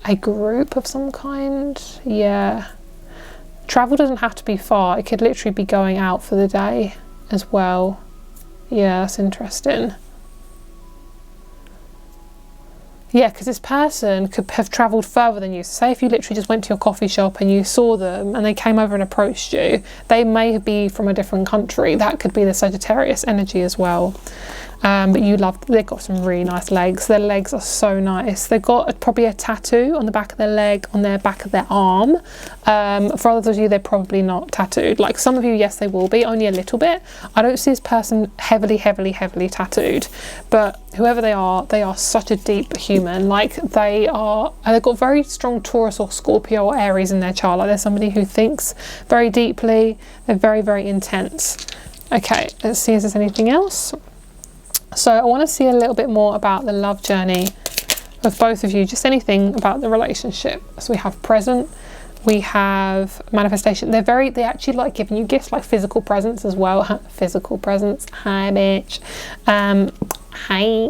[SPEAKER 1] a group of some kind. Yeah. Travel doesn't have to be far. It could literally be going out for the day as well. Yeah, that's interesting. Yeah, because this person could have travelled further than you. So say if you literally just went to your coffee shop and you saw them and they came over and approached you, they may be from a different country. That could be the Sagittarius energy as well. But you love, they've got some really nice legs. Their legs are so nice. They've got probably a tattoo on the back of their leg, on their back of their arm. For others of you, they're probably not tattooed. Like, some of you, yes, they will be, only a little bit. I don't see this person heavily, heavily, heavily tattooed. But whoever they are such a deep human. Like, they've got very strong Taurus or Scorpio or Aries in their chart. Like, they're somebody who thinks very deeply. They're very, very intense. Okay, let's see if there's anything else. So I want to see a little bit more about the love journey of both of you, just anything about the relationship. So we have present, we have manifestation. They actually like giving you gifts, like physical presents as well. Physical presents. Hi, bitch. Hi.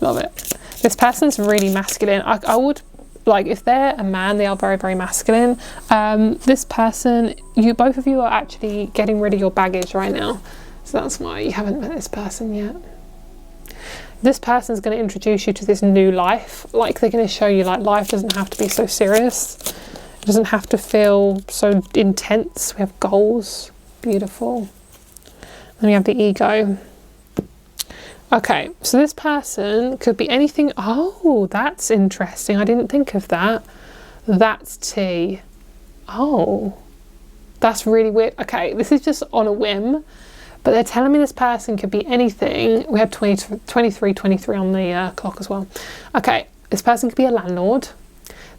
[SPEAKER 1] Love it. This person's really masculine. I would, like, if they're a man, they are very, very masculine. This person, both of you are actually getting rid of your baggage right now. So that's why you haven't met this person yet. This person's going to introduce you to this new life. Like, they're going to show you, like, life doesn't have to be so serious. It doesn't have to feel so intense. We have goals. Beautiful. Then we have the ego. Okay, so this person could be anything. Oh, that's interesting. I didn't think of that. That's T. Oh, that's really weird. Okay, this is just on a whim. But they're telling me this person could be anything. We have 23 on the clock as well. Okay, this person could be a landlord.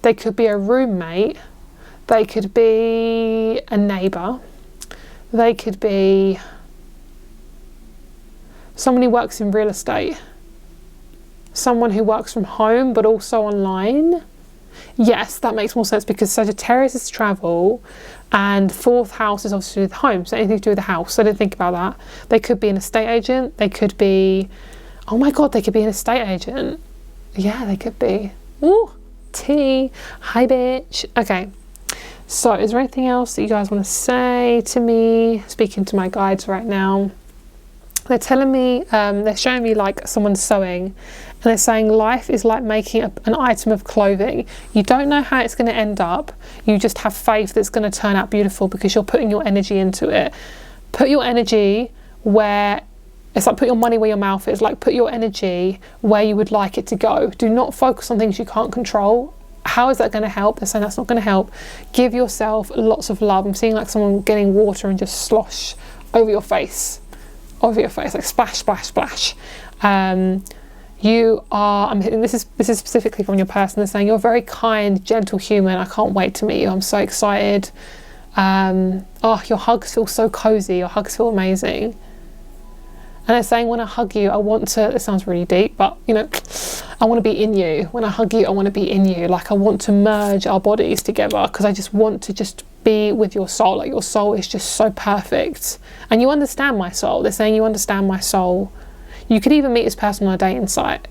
[SPEAKER 1] They could be a roommate. They could be a neighbour. They could be someone who works in real estate. Someone who works from home but also online. Yes, that makes more sense, because Sagittarius is travel and 4th house is obviously with home, so anything to do with the house. So I didn't think about that. They could be an estate agent. They could be, oh my God, they could be an estate agent. Yeah, they could be. Ooh, T. Hi, bitch. Okay, so is there anything else that you guys want to say to me? Speaking to my guides right now. They're telling me, they're showing me like someone sewing, and they're saying life is like making an item of clothing. You don't know how it's going to end up. You just have faith that it's going to turn out beautiful because you're putting your energy into it. Put your energy where, it's like put your money where your mouth is. Like put your energy where you would like it to go. Do not focus on things you can't control. How is that going to help? They're saying that's not going to help. Give yourself lots of love. I'm seeing like someone getting water and just slosh over your face. Over your face, like splash, splash, splash. You are, this is specifically from your person. They're saying you're a very kind, gentle human. I can't wait to meet you. I'm so excited. Oh, your hugs feel so cozy. Your hugs feel amazing. And they're saying when I hug you, I want to, this sounds really deep, but you know, I want to be in you. When I hug you, I want to be in you. Like I want to merge our bodies together because I just want to just be with your soul. Like your soul is just so perfect. And you understand my soul. They're saying you understand my soul. You could even meet this person on a dating site.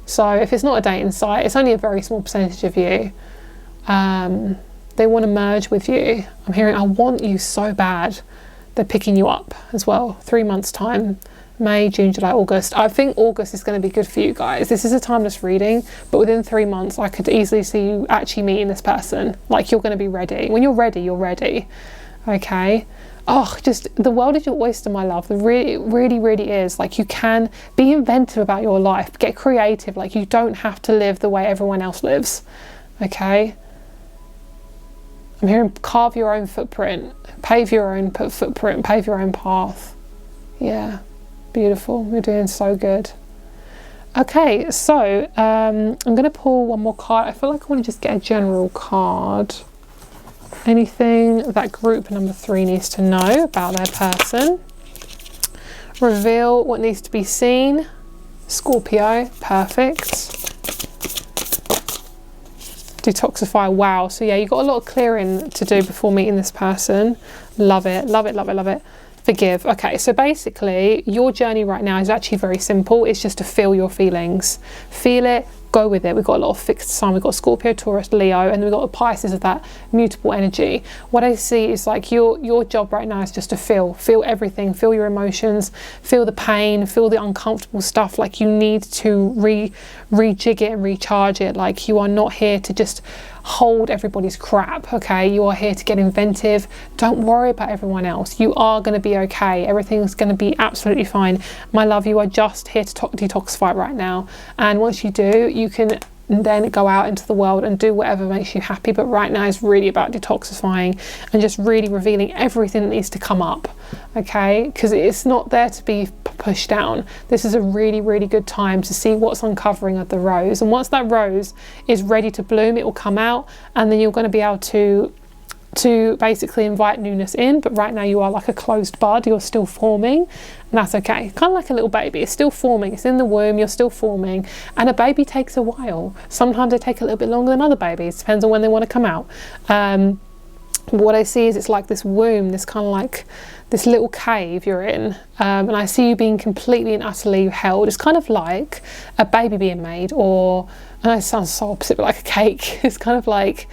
[SPEAKER 1] So if it's not a dating site, it's only a very small percentage of you. They want to merge with you. I'm hearing, I want you so bad. They're picking you up as well. 3 months time. May, June, July, August. I think August is going to be good for you guys. This is a timeless reading, but within 3 months, I could easily see you actually meeting this person. Like you're going to be ready. When you're ready, you're ready. Okay. Oh, just the world is your oyster, my love. It really is. Like you can be inventive about your life. Get creative. Like you don't have to live the way everyone else lives. Okay. I'm hearing carve your own footprint. Pave your own footprint. Pave your own path. Yeah. Beautiful. You're doing so good. Okay, so I'm going to pull one more card. I feel like I want to just get a general card. Anything that group number 3 needs to know about their person. Reveal what needs to be seen. Scorpio, perfect. Detoxify, wow. So yeah, you've got a lot of clearing to do before meeting this person. Love it, love it, love it, love it. Forgive. Okay, so basically your journey right now is actually very simple. It's just to feel your feelings. Feel it, go with it. We've got a lot of fixed sign. We've got Scorpio, Taurus, Leo, and then we've got the Pisces of that mutable energy. What I see is like your job right now is just to feel everything, feel your emotions, feel the pain, feel the uncomfortable stuff. Like you need to rejig it and recharge it. Like you are not here to just hold everybody's crap, okay? You are here to get inventive. Don't worry about everyone else. You are going to be okay. Everything's going to be absolutely fine. My love, you are just here to detoxify right now. And once you do, you can then go out into the world and do whatever makes you happy. But right now is really about detoxifying and just really revealing everything that needs to come up, okay? Because it's not there to be pushed down. This is a really good time to see what's uncovering of the rose, and once that rose is ready to bloom, it will come out, and then you're going to be able to basically invite newness in. But right now you are like a closed bud. You're still forming, and that's okay. Kind of like a little baby. It's still forming. It's in the womb. You're still forming, and a baby takes a while. Sometimes they take a little bit longer than other babies. Depends on when they want to come out. What I see is it's like this womb, this kind of like this little cave you're in, and I see you being completely and utterly held. It's kind of like a baby being made, or, I know it sounds so opposite, but like a cake. It's kind of like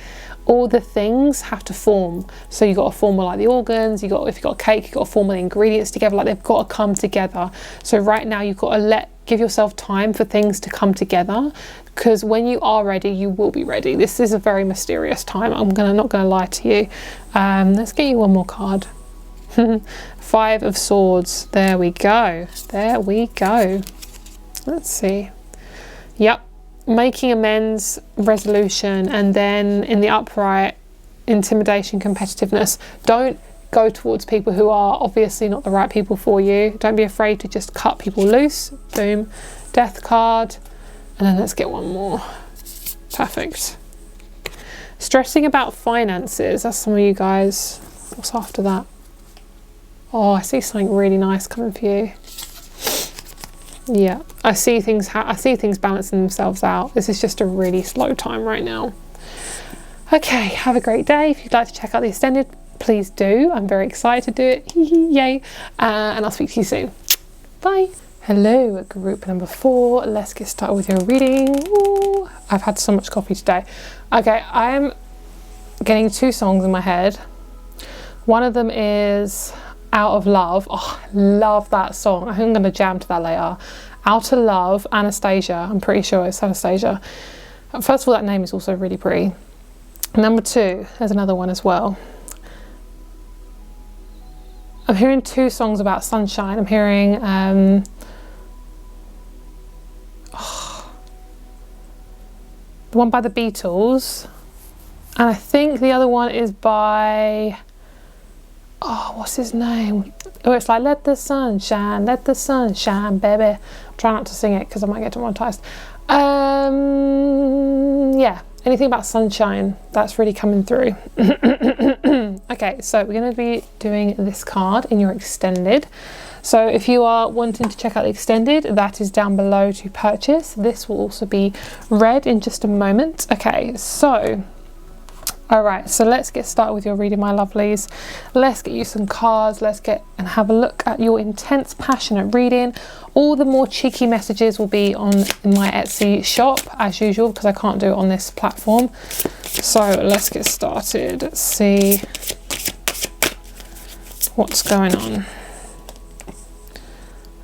[SPEAKER 1] all the things have to form. So you've got to form like the organs, if you've got a cake, you've got to form the ingredients together, like they've got to come together. So right now you've got to give yourself time for things to come together, because when you are ready, you will be ready. This is a very mysterious time. I'm not gonna lie to you. Let's get you one more card. 5 of Swords. There we go. There we go. Let's see. Yep. Making amends, resolution, and then in the upright, intimidation, competitiveness. Don't go towards people who are obviously not the right people for you. Don't be afraid to just cut people loose. Boom. Death card. And then let's get one more. Perfect. Stressing about finances. That's some of you guys. What's after that? Oh, I see something really nice coming for you. Yeah, I see things balancing themselves out. This is just a really slow time right now. Okay, have a great day. If you'd like to check out the extended, please do. I'm very excited to do it. Yay. And I'll speak to you soon. Bye. Hello, group number 4. Let's get started with your reading. Ooh, I've had so much coffee today. Okay, I'm getting 2 songs in my head. One of them is Out of Love. Oh, I love that song. I think I'm going to jam to that later. Out of Love, Anastasia. I'm pretty sure it's Anastasia. First of all, that name is also really pretty. Number 2, there's another one as well. I'm hearing 2 songs about sunshine. I'm hearing the one by the Beatles, and I think the other one is by, what's his name? Oh, it's like, let the sun shine, baby. I'll try not to sing it because I might get demonetized. Yeah, anything about sunshine, that's really coming through. Okay, so we're going to be doing this card in your extended. So if you are wanting to check out the extended, that is down below to purchase. This will also be read in just a moment. Okay, so all right, so let's get started with your reading, my lovelies. Let's get you some cards. Let's get and have a look at your intense, passionate reading. All the more cheeky messages will be in my Etsy shop as usual, because I can't do it on this platform. So let's get started. Let's see what's going on.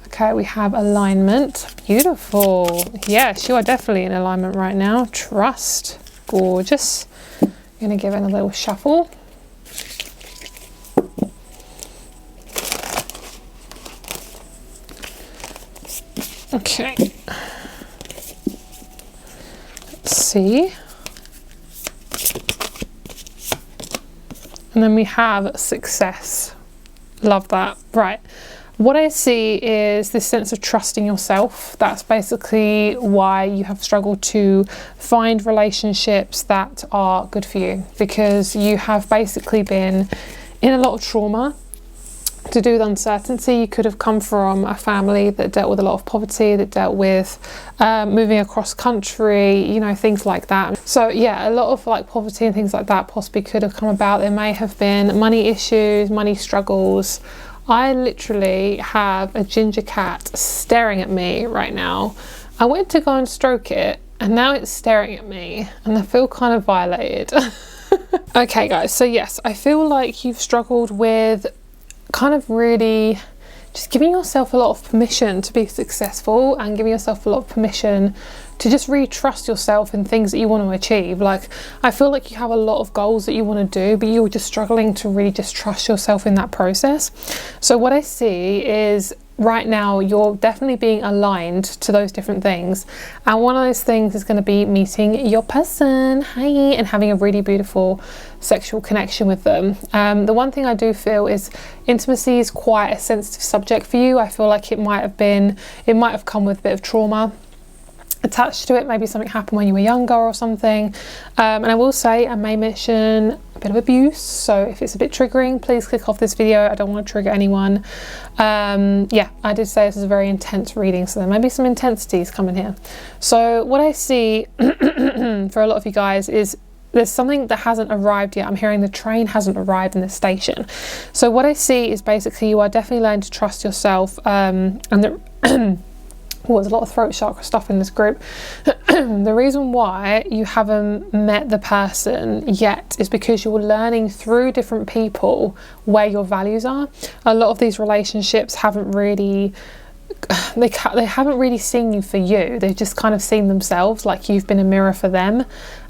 [SPEAKER 1] Okay, we have alignment. Beautiful. Yes, you are definitely in alignment right now. Trust. Gorgeous. I'm going to give it a little shuffle. Okay. Let's see. And then we have success. Love that. Right. What I see is this sense of trusting yourself. That's basically why you have struggled to find relationships that are good for you, because you have basically been in a lot of trauma to do with uncertainty. You could have come from a family that dealt with a lot of poverty, that dealt with moving across country, you know, things like that. So yeah, a lot of like poverty and things like that possibly could have come about. There may have been money issues, money struggles. I literally have a ginger cat staring at me right now. I went to go and stroke it and now it's staring at me and I feel kind of violated. Okay guys, so yes, I feel like you've struggled with kind of really just giving yourself a lot of permission to be successful and giving yourself a lot of permission to just really trust yourself in things that you want to achieve. Like, I feel like you have a lot of goals that you want to do, but you're just struggling to really just trust yourself in that process. So what I see is right now you're definitely being aligned to those different things, and one of those things is going to be meeting your person, hi, and having a really beautiful sexual connection with them. The one thing I do feel is intimacy is quite a sensitive subject for you. I feel like it might have come with a bit of trauma attached to it. Maybe something happened when you were younger or something. And I will say I may mention a bit of abuse, so if it's a bit triggering, please click off this video. I don't want to trigger anyone. Yeah, I did say this is a very intense reading, so there may be some intensities coming here. So what I see for a lot of you guys is there's something that hasn't arrived yet. I'm hearing the train hasn't arrived in the station. So what I see is basically you are definitely learning to trust yourself, and the oh, there's a lot of throat chakra stuff in this group. The reason why you haven't met the person yet is because you're learning through different people where your values are. A lot of these relationships haven't really, they haven't really seen you for you. They've just kind of seen themselves, like you've been a mirror for them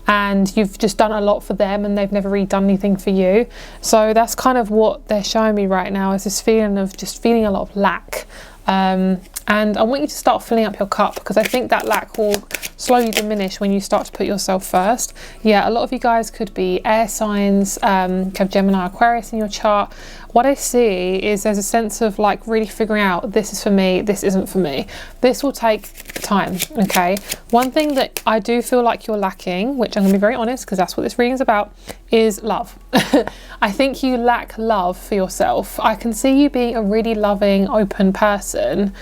[SPEAKER 1] and you've just done a lot for them and they've never really done anything for you. So that's kind of what they're showing me right now, is this feeling of just feeling a lot of lack. And I want you to start filling up your cup, because I think that lack will slowly diminish when you start to put yourself first. Yeah, a lot of you guys could be air signs, have Gemini, Aquarius in your chart. What I see is there's a sense of like really figuring out, this is for me, this isn't for me. This will take time, okay? One thing that I do feel like you're lacking, which I'm gonna be very honest because that's what this reading is about, is love. I think you lack love for yourself. I can see you being a really loving, open person,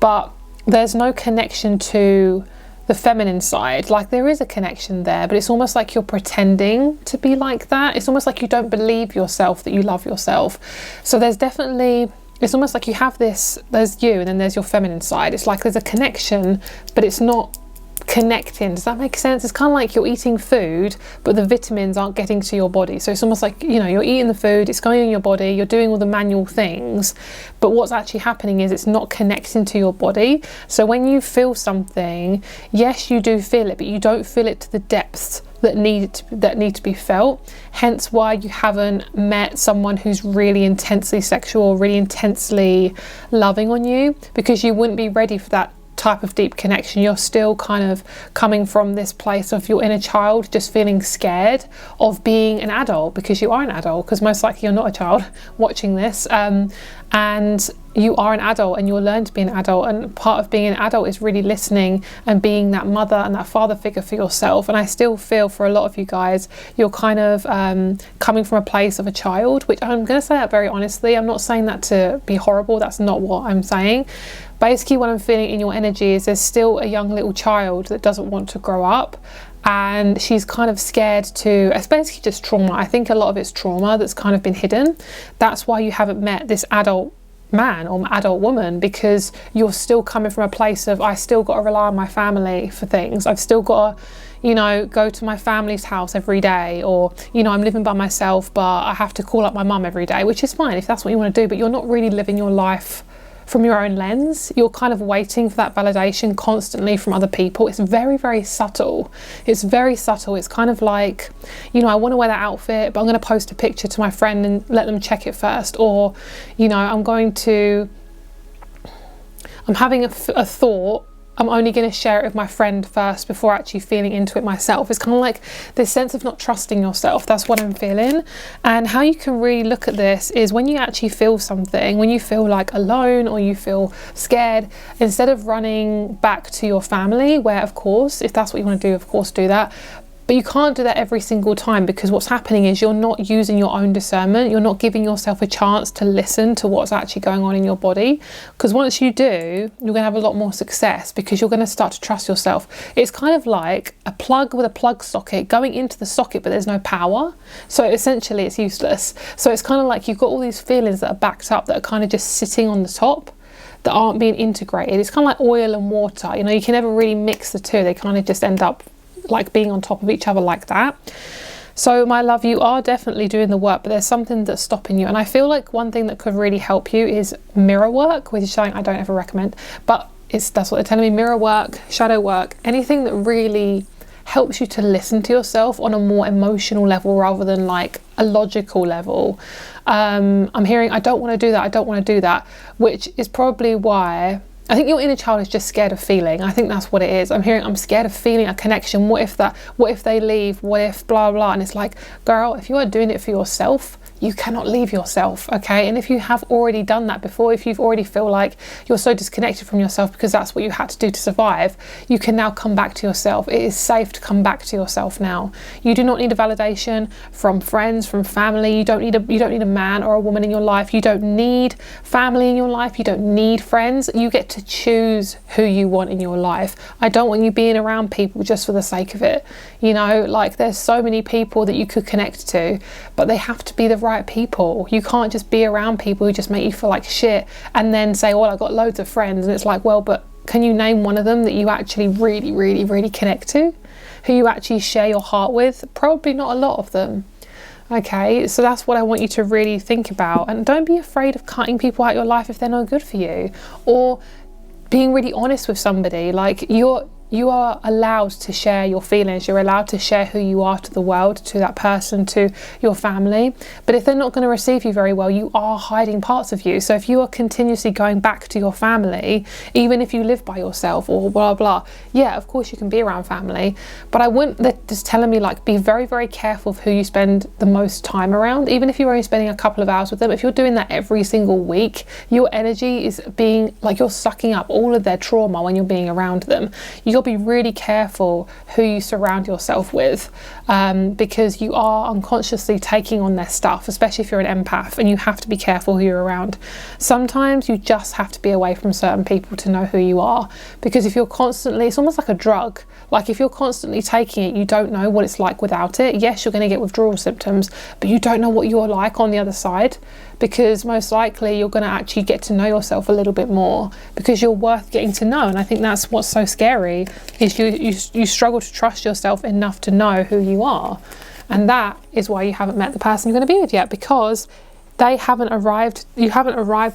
[SPEAKER 1] but there's no connection to the feminine side. Like, there is a connection there, but it's almost like you're pretending to be like that. It's almost like you don't believe yourself that you love yourself. So there's definitely, it's almost like you have this, there's you and then there's your feminine side. It's like there's a connection, but it's not connecting. Does that make sense? It's kind of like you're eating food, but the vitamins aren't getting to your body. So it's almost like, you know, you're eating the food, it's going in your body, you're doing all the manual things, but what's actually happening is it's not connecting to your body. So when you feel something, yes, you do feel it, but you don't feel it to the depths that need to be felt. Hence why you haven't met someone who's really intensely sexual, really intensely loving on you, because you wouldn't be ready for that type of deep connection. You're still kind of coming from this place of your inner child, just feeling scared of being an adult, because you are an adult, because most likely you're not a child watching this, and you are an adult and you'll learn to be an adult, and part of being an adult is really listening and being that mother and that father figure for yourself. And I still feel for a lot of you guys, you're kind of coming from a place of a child, which I'm going to say that very honestly. I'm not saying that to be horrible, that's not what I'm saying. Basically what I'm feeling in your energy is there's still a young little child that doesn't want to grow up, and she's kind of scared to, it's basically just trauma. I think a lot of it's trauma that's kind of been hidden. That's why you haven't met this adult man or adult woman, because you're still coming from a place of, I still got to rely on my family for things. I've still got to, you know, go to my family's house every day, or, you know, I'm living by myself, but I have to call up my mum every day, which is fine if that's what you want to do, but you're not really living your life from your own lens. You're kind of waiting for that validation constantly from other people. It's very, very subtle. It's very subtle. It's kind of like, you know, I want to wear that outfit, but I'm going to post a picture to my friend and let them check it first. Or, you know, I'm having a thought, I'm only going to share it with my friend first before actually feeling into it myself. It's kind of like this sense of not trusting yourself. That's what I'm feeling. And how you can really look at this is when you actually feel something, when you feel like alone or you feel scared, instead of running back to your family, where of course, if that's what you want to do, of course do that. But you can't do that every single time, because what's happening is you're not using your own discernment. You're not giving yourself a chance to listen to what's actually going on in your body. Because once you do, you're going to have a lot more success, because you're going to start to trust yourself. It's kind of like a plug with a plug socket going into the socket, but there's no power. So essentially it's useless. So it's kind of like you've got all these feelings that are backed up, that are kind of just sitting on the top, that aren't being integrated. It's kind of like oil and water. You know, you can never really mix the two. They kind of just end up like being on top of each other like that. So my love, you are definitely doing the work, but there's something that's stopping you. And I feel like one thing that could really help you is mirror work, which is something I don't ever recommend, but that's what they're telling me. Mirror work, shadow work, anything that really helps you to listen to yourself on a more emotional level rather than like a logical level. I'm hearing, I don't want to do that, I don't want to do that, which is probably why I think your inner child is just scared of feeling. I think that's what it is. I'm hearing, I'm scared of feeling a connection. What if they leave? What if blah, blah. And it's like, girl, if you are doing it for yourself, you cannot leave yourself, okay? And if you have already done that before, if you've already feel like you're so disconnected from yourself because that's what you had to do to survive, you can now come back to yourself. It is safe to come back to yourself now. You do not need a validation from friends, from family. You don't need a man or a woman in your life. You don't need family in your life. You don't need friends. You get to choose who you want in your life. I don't want you being around people just for the sake of it. You know, like there's so many people that you could connect to, but they have to be the right people. You can't just be around people who just make you feel like shit and then say, well, I've got loads of friends. And it's like, well, but can you name one of them that you actually really, really, really connect to? Who you actually share your heart with? Probably not a lot of them. Okay, so that's what I want you to really think about. And don't be afraid of cutting people out of your life if they're not good for you, or being really honest with somebody. Like you are allowed to share your feelings. You're allowed to share who you are to the world, to that person, to your family. But if they're not going to receive you very well, you are hiding parts of you. So if you are continuously going back to your family, even if you live by yourself or blah, blah, yeah, of course you can be around family. But I wouldn't, they're just telling me like, be very, very careful of who you spend the most time around. Even if you're only spending a couple of hours with them, if you're doing that every single week, your energy is being like, you're sucking up all of their trauma when you're being around them. You'll be really careful who you surround yourself with, because you are unconsciously taking on their stuff, especially if you're an empath, and you have to be careful who you're around. Sometimes you just have to be away from certain people to know who you are, because if you're constantly, it's almost like a drug. Like if you're constantly taking it, you don't know what it's like without it. Yes, you're going to get withdrawal symptoms, but you don't know what you're like on the other side, because most likely you're going to actually get to know yourself a little bit more, because you're worth getting to know. And I think that's what's so scary. is you struggle to trust yourself enough to know who you are. And that is why you haven't met the person you're going to be with yet, because you haven't arrived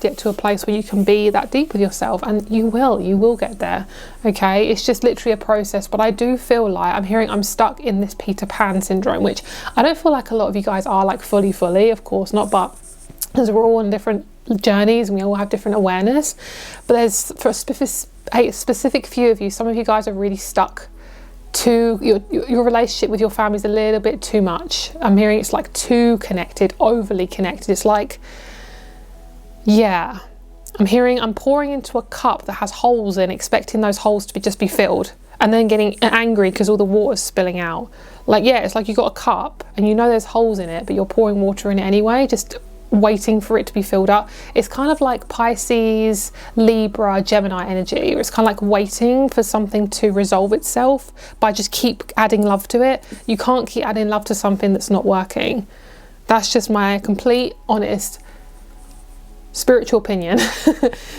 [SPEAKER 1] yet to a place where you can be that deep with yourself, and you will get there. Okay, it's just literally a process. But I do feel like I'm stuck in this Peter Pan syndrome, which I don't feel like a lot of you guys are, like fully, of course not, but because we're all on different journeys and we all have different awareness. But there's, for a specific few of you, some of you guys are really stuck to your relationship with your family is a little bit too much. I'm hearing it's like too connected, overly connected. It's like, yeah, I'm pouring into a cup that has holes in, expecting those holes to just be filled, and then getting angry because all the water's spilling out. Like, yeah, it's like you got a cup and you know there's holes in it, but you're pouring water in it anyway, just waiting for it to be filled up. It's kind of like Pisces, Libra, Gemini energy. It's kind of like waiting for something to resolve itself by just keep adding love to it. You can't keep adding love to something that's not working. That's just my complete, honest, spiritual opinion.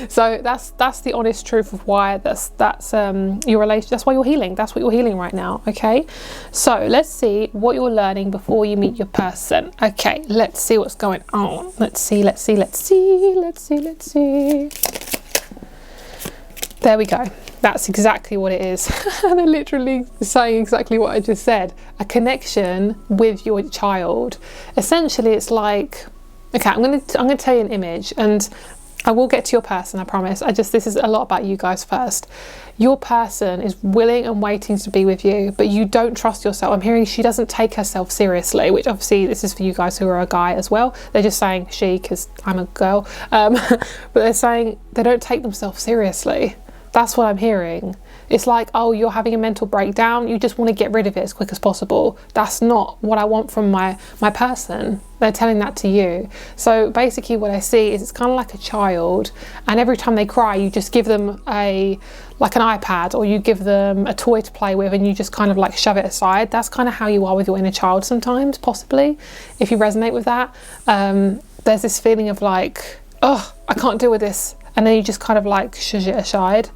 [SPEAKER 1] So that's the honest truth of why that's your relation. That's why you're healing. That's what you're healing right now. Okay, so let's see what you're learning before you meet your person. Okay, let's see what's going on. Let's see. There we go. That's exactly what it is. They're literally saying exactly what I just said. A connection with your child. Essentially, it's like, okay, I'm gonna tell you an image, and I will get to your person, I promise. This is a lot about you guys first. Your person is willing and waiting to be with you, but you don't trust yourself. I'm hearing she doesn't take herself seriously, which obviously this is for you guys who are a guy as well. They're just saying she, because I'm a girl. But they're saying they don't take themselves seriously. That's what I'm hearing. It's like, oh, you're having a mental breakdown. You just want to get rid of it as quick as possible. That's not what I want from my person. They're telling that to you. So basically what I see is it's kind of like a child, and every time they cry, you just give them like an iPad, or you give them a toy to play with, and you just kind of like shove it aside. That's kind of how you are with your inner child sometimes, possibly, if you resonate with that. There's this feeling of like, oh, I can't deal with this. And then you just kind of like shush it aside.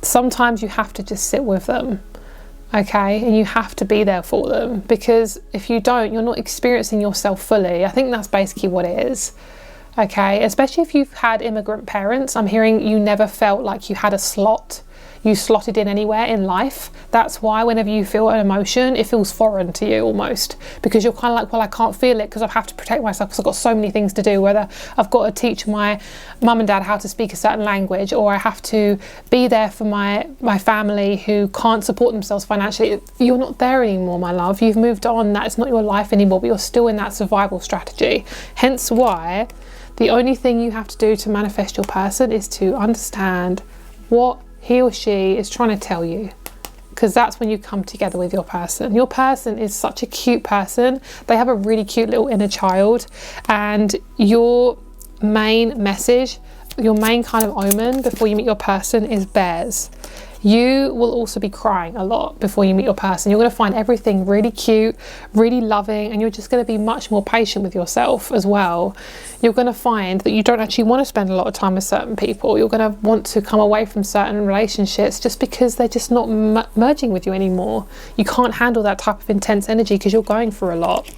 [SPEAKER 1] Sometimes you have to just sit with them, okay? And you have to be there for them, because if you don't, you're not experiencing yourself fully. I think that's basically what it is, okay? Especially if you've had immigrant parents. I'm hearing you never felt like you had a slot. You slotted in anywhere in life. That's why whenever you feel an emotion, it feels foreign to you almost, because you're kind of like, well, I can't feel it because I have to protect myself, because I've got so many things to do, whether I've got to teach my mum and dad how to speak a certain language, or I have to be there for my family who can't support themselves financially. You're not there anymore, my love. You've moved on. That's not your life anymore, but you're still in that survival strategy. Hence why the only thing you have to do to manifest your person is to understand what he or she is trying to tell you, because that's when you come together with your person. Your person is such a cute person. They have a really cute little inner child, and your main message, your main kind of omen before you meet your person is bears. You will also be crying a lot before you meet your person. You're going to find everything really cute, really loving, and you're just going to be much more patient with yourself as well. You're going to find that you don't actually want to spend a lot of time with certain people. You're going to want to come away from certain relationships just because they're just not merging with you anymore. You can't handle that type of intense energy because you're going through a lot.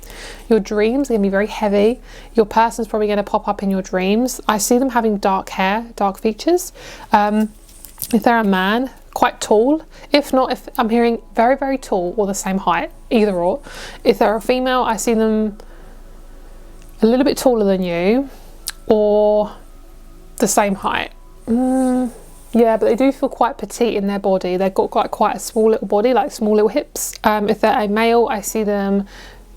[SPEAKER 1] Your dreams are going to be very heavy. Your person's probably going to pop up in your dreams. I see them having dark hair, dark features. If they're a man, quite tall. If not, if I'm hearing very, very tall or the same height, either or. If they're a female, I see them a little bit taller than you or the same height. Yeah, but they do feel quite petite in their body. They've got quite a small little body, like small little hips. If they're a male, I see them,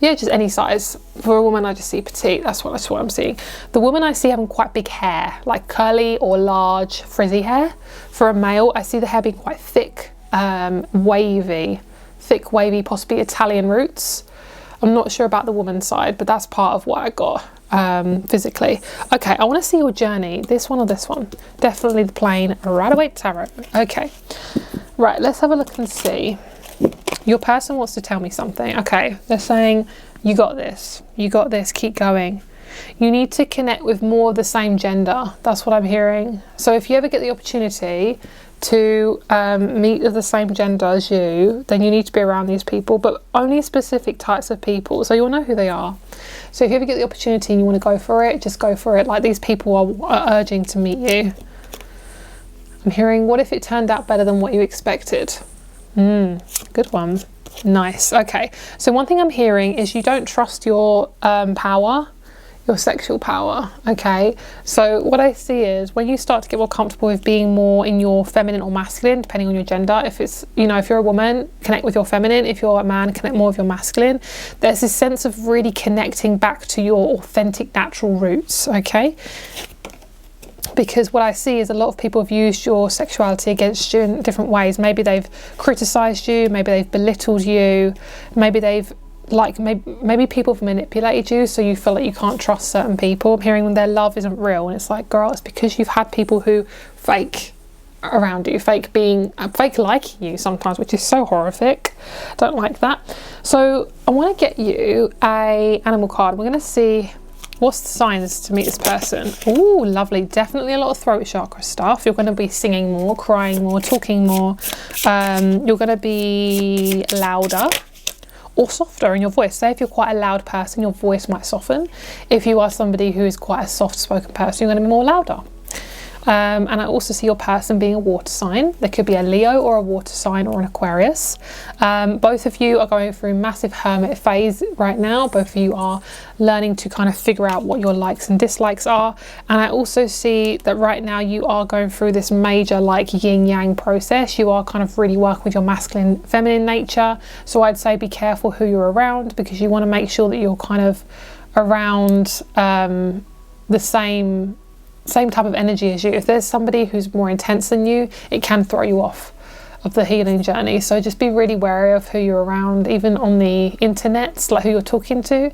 [SPEAKER 1] yeah, just any size. For a woman, I just see petite. That's what I'm seeing. The woman I see having quite big hair, like curly or large frizzy hair. For a male, I see the hair being quite thick, wavy, possibly Italian roots. I'm not sure about the woman's side, but that's part of what I got physically. Okay, I want to see your journey. This one or this one? Definitely the plain Rider-Waite Tarot. Okay, right, let's have a look and see. Your person wants to tell me something. Okay, they're saying, you got this, keep going. You need to connect with more of the same gender. That's what I'm hearing. So if you ever get the opportunity to meet of the same gender as you, then you need to be around these people, but only specific types of people, so you'll know who they are. So if you ever get the opportunity and you want to go for it, just go for it. Like, these people are urging to meet you. I'm hearing, what if it turned out better than what you expected? Good one. Nice. Okay, so one thing I'm hearing is you don't trust your power, your sexual power. Okay, so what I see is when you start to get more comfortable with being more in your feminine or masculine, depending on your gender. If it's, you know, if you're a woman, connect with your feminine. If you're a man, connect more with your masculine. There's this sense of really connecting back to your authentic, natural roots. Okay, because what I see is a lot of people have used your sexuality against you in different ways. Maybe they've criticized you, maybe they've belittled you, maybe they've maybe people have manipulated you, so you feel like you can't trust certain people. I'm hearing when their love isn't real, and it's like, girl, it's because you've had people who fake around you, fake liking you sometimes, which is so horrific. Don't like that. So I want to get you a animal card. We're going to see what's the signs to meet this person. Oh, lovely. Definitely a lot of throat chakra stuff. You're going to be singing more, crying more, talking more. You're going to be louder or softer in your voice. Say if you're quite a loud person, your voice might soften. If you are somebody who is quite a soft-spoken person, you're going to be more louder. And I also see your person being a water sign. There could be a Leo or a water sign or an Aquarius. Both of you are going through a massive hermit phase right now. Both of you are learning to kind of figure out what your likes and dislikes are. And I also see that right now you are going through this major like yin yang process. You are kind of really working with your masculine, feminine nature. So I'd say be careful who you're around, because you want to make sure that you're kind of around the same type of energy as you. If there's somebody who's more intense than you, it can throw you off of the healing journey. So just be really wary of who you're around, even on the internet, like who you're talking to.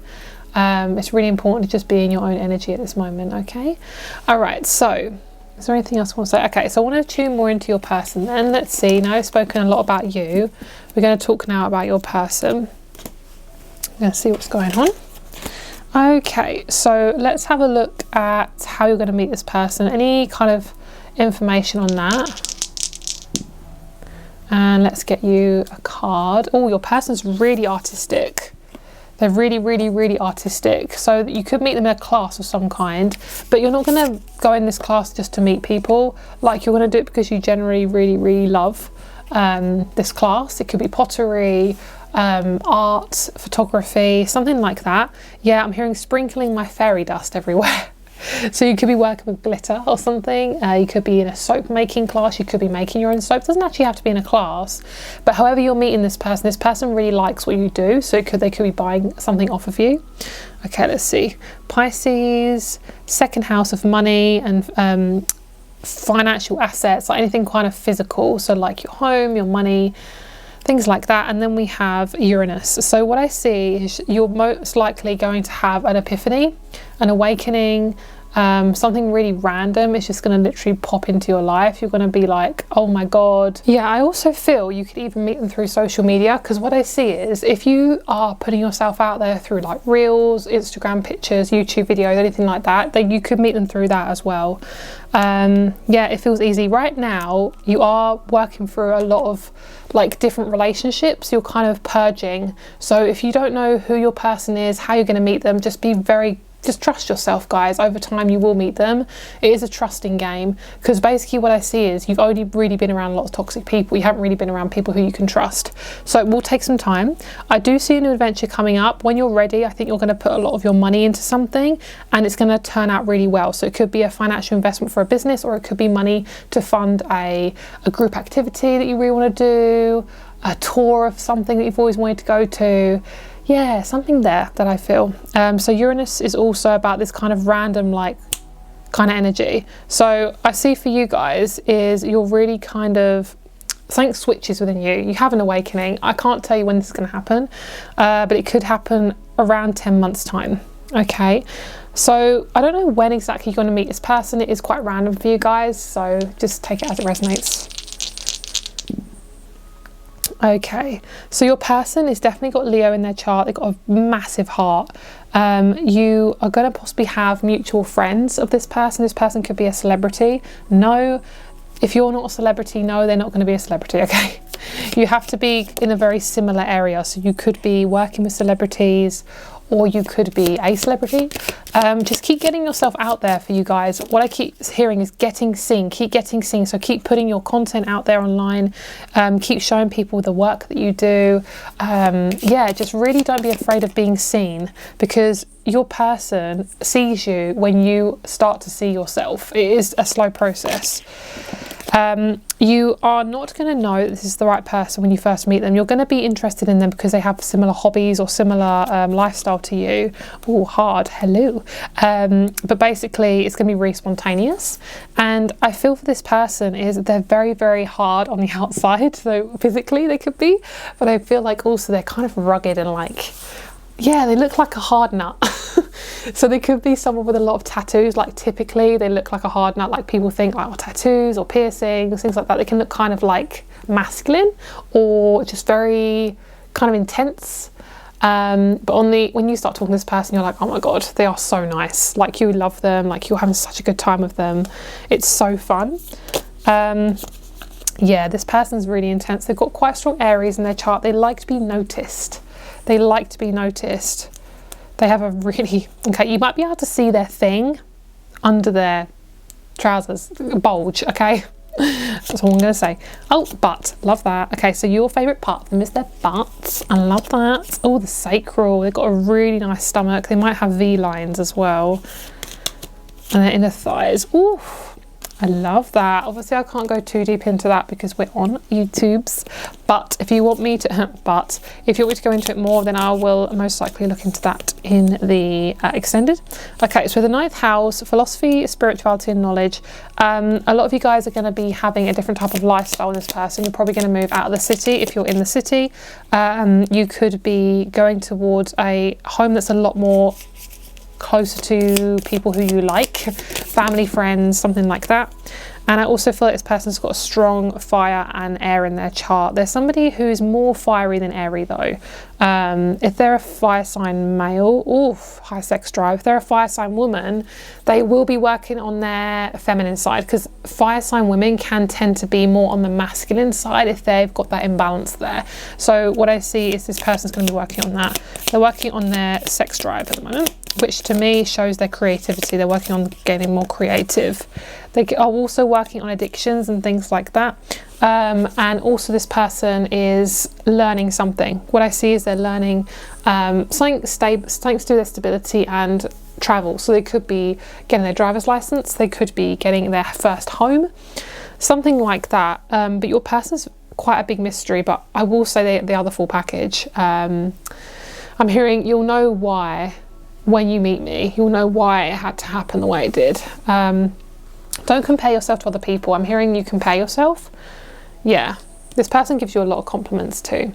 [SPEAKER 1] It's really important to just be in your own energy at this moment. Okay, all right, so is there anything else I want to say? Okay, so I want to tune more into your person then. Let's see, now I've spoken a lot about you, we're going to talk now about your person. I'm going to see what's going on. Okay, so let's have a look at how you're going to meet this person. Any kind of information on that? And let's get you a card. Oh, your person's really artistic. They're really, really, really artistic. So you could meet them in a class of some kind, but you're not going to go in this class just to meet people. Like, you're going to do it because you generally really, really love this class. It could be pottery, art, photography, something like that. Yeah, I'm hearing sprinkling my fairy dust everywhere. So you could be working with glitter or something. You could be in a soap making class. You could be making your own soap. It doesn't actually have to be in a class, but however you're meeting this person really likes what you do, so they could be buying something off of you. Okay, let's see. Pisces, second house of money and financial assets, like anything kind of physical, so like your home, your money, things like that. And then we have Uranus. So what I see is you're most likely going to have an epiphany, an awakening, something really random. It's just going to literally pop into your life. You're going to be like, oh my god. Yeah, I also feel you could even meet them through social media, because what I see is if you are putting yourself out there through like reels, Instagram pictures, YouTube videos, anything like that, then you could meet them through that as well. Yeah, it feels easy. Right now you are working through a lot of like different relationships. You're kind of purging. So if you don't know who your person is, how you're going to meet them, just trust yourself, guys. Over time you will meet them. It is a trusting game, because basically what I see is you've only really been around a lot of toxic people. You haven't really been around people who you can trust. So it will take some time. I do see a new adventure coming up. When you're ready, I think you're going to put a lot of your money into something and it's going to turn out really well. So it could be a financial investment for a business, or it could be money to fund a group activity that you really want to do, a tour of something that you've always wanted to go to. Yeah, something there that I feel. So Uranus is also about this kind of random like kind of energy. So I see for you guys is you're really kind of, something switches within you. You have an awakening. I can't tell you when this is going to happen, but it could happen around 10 months time. Okay, so I don't know when exactly you're going to meet this person. It is quite random for you guys, so just take it as it resonates. Okay, so your person has definitely got Leo in their chart. They've got a massive heart. You are going to possibly have mutual friends of this person. This person could be a celebrity. No, if you're not a celebrity, no, they're not going to be a celebrity, okay? You have to be in a very similar area. So you could be working with celebrities, or you could be a celebrity. Just keep getting yourself out there for you guys. What I keep hearing is getting seen, keep getting seen. So keep putting your content out there online, keep showing people the work that you do. Yeah, just really don't be afraid of being seen, because your person sees you when you start to see yourself. It is a slow process. You are not going to know this is the right person when you first meet them. You're going to be interested in them because they have similar hobbies or similar lifestyle to you. Oh, hard, hello. But basically it's going to be really spontaneous. And I feel for this person is they're very, very hard on the outside. So physically they could be, but I feel like also they're kind of rugged and like, yeah, they look like a hard nut. So they could be someone with a lot of tattoos. Like typically they look like a hard nut, like people think like, oh, tattoos or piercings, things like that. They can look kind of like masculine or just very kind of intense. But when you start talking to this person, you're like, oh my God, they are so nice. Like you love them, like you're having such a good time with them. It's so fun. Yeah, this person's really intense. They've got quite strong Aries in their chart. They like to be noticed. They like to be noticed. They have a really, okay, you might be able to see their thing under their trousers, bulge, okay? That's all I'm going to say. Oh, butt, love that. Okay, so your favourite part of them is their butts. I love that. Oh, the sacral, they've got a really nice stomach. They might have V lines as well. And their inner thighs, ooh. I love that. Obviously I can't go too deep into that because we're on YouTube's, but if you want me to go into it more, then I will most likely look into that in the extended. Okay, so the 9th house, philosophy, spirituality and knowledge. A lot of you guys are going to be having a different type of lifestyle with this person. You're probably going to move out of the city if you're in the city. You could be going towards a home that's a lot more closer to people who you like, family, friends, something like that. And I also feel like this person's got a strong fire and air in their chart. There's somebody who's more fiery than airy though. If they're a fire sign male, oof, high sex drive. If they're a fire sign woman, they will be working on their feminine side, because fire sign women can tend to be more on the masculine side if they've got that imbalance there. So what I see is this person's going to be working on that. They're working on their sex drive at the moment, which to me shows their creativity. They're working on getting more creative. They are also working on addictions and things like that. And also this person is learning something. What I see is they're learning something to do with their stability and travel. So they could be getting their driver's license. They could be getting their first home, something like that. But your person's quite a big mystery, but I will say they are the full package. I'm hearing you'll know why when you meet me. You'll know why it had to happen the way it did. Don't compare yourself to other people. I'm hearing you compare yourself. Yeah, this person gives you a lot of compliments too.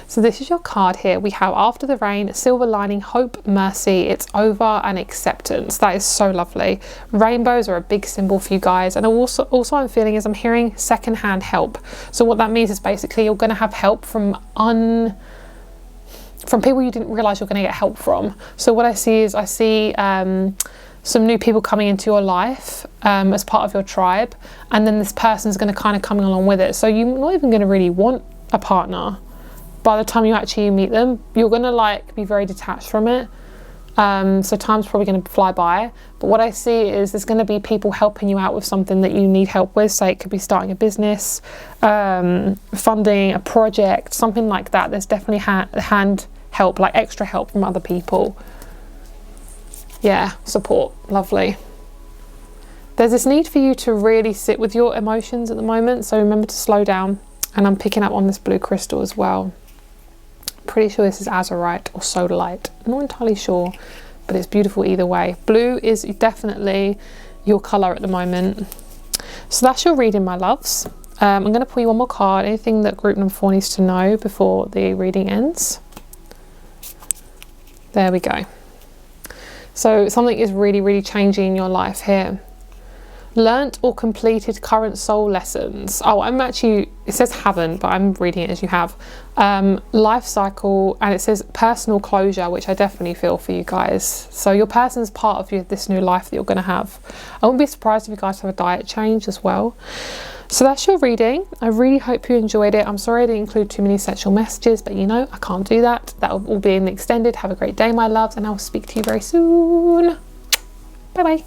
[SPEAKER 1] So this is your card here. We have after the rain, silver lining, hope, mercy, it's over, and acceptance. That is so lovely. Rainbows are a big symbol for you guys. And also I'm feeling is I'm hearing secondhand help. So what that means is basically you're going to have help from people you didn't realize you're going to get help from. So what I see is some new people coming into your life as part of your tribe, and then this person's going to kind of coming along with it. So you're not even going to really want a partner by the time you actually meet them. You're going to like be very detached from it. So time's probably going to fly by. But what I see is there's going to be people helping you out with something that you need help with. So it could be starting a business, funding a project, something like that. There's definitely hand help, like extra help from other people. Yeah, support, lovely. There's this need for you to really sit with your emotions at the moment, so remember to slow down. And I'm picking up on this blue crystal as well. Pretty sure this is azurite or sodalite. I'm not entirely sure, but it's beautiful either way. Blue is definitely your colour at the moment. So that's your reading, my loves. I'm going to pull you one more card. Anything that group number 4 needs to know before the reading ends. There we go. So something is really, really changing in your life here. Learnt or completed current soul lessons. Oh, I'm actually it says haven't, but I'm reading it as you have. Life cycle, and it says personal closure, which I definitely feel for you guys. So your person's part of this new life that you're going to have. I wouldn't be surprised if you guys have a diet change as well. So that's your reading. I really hope you enjoyed it. I'm sorry I didn't include too many sexual messages, but you know, I can't do that. That will all be in the extended. Have a great day, my loves, and I'll speak to you very soon. Bye bye.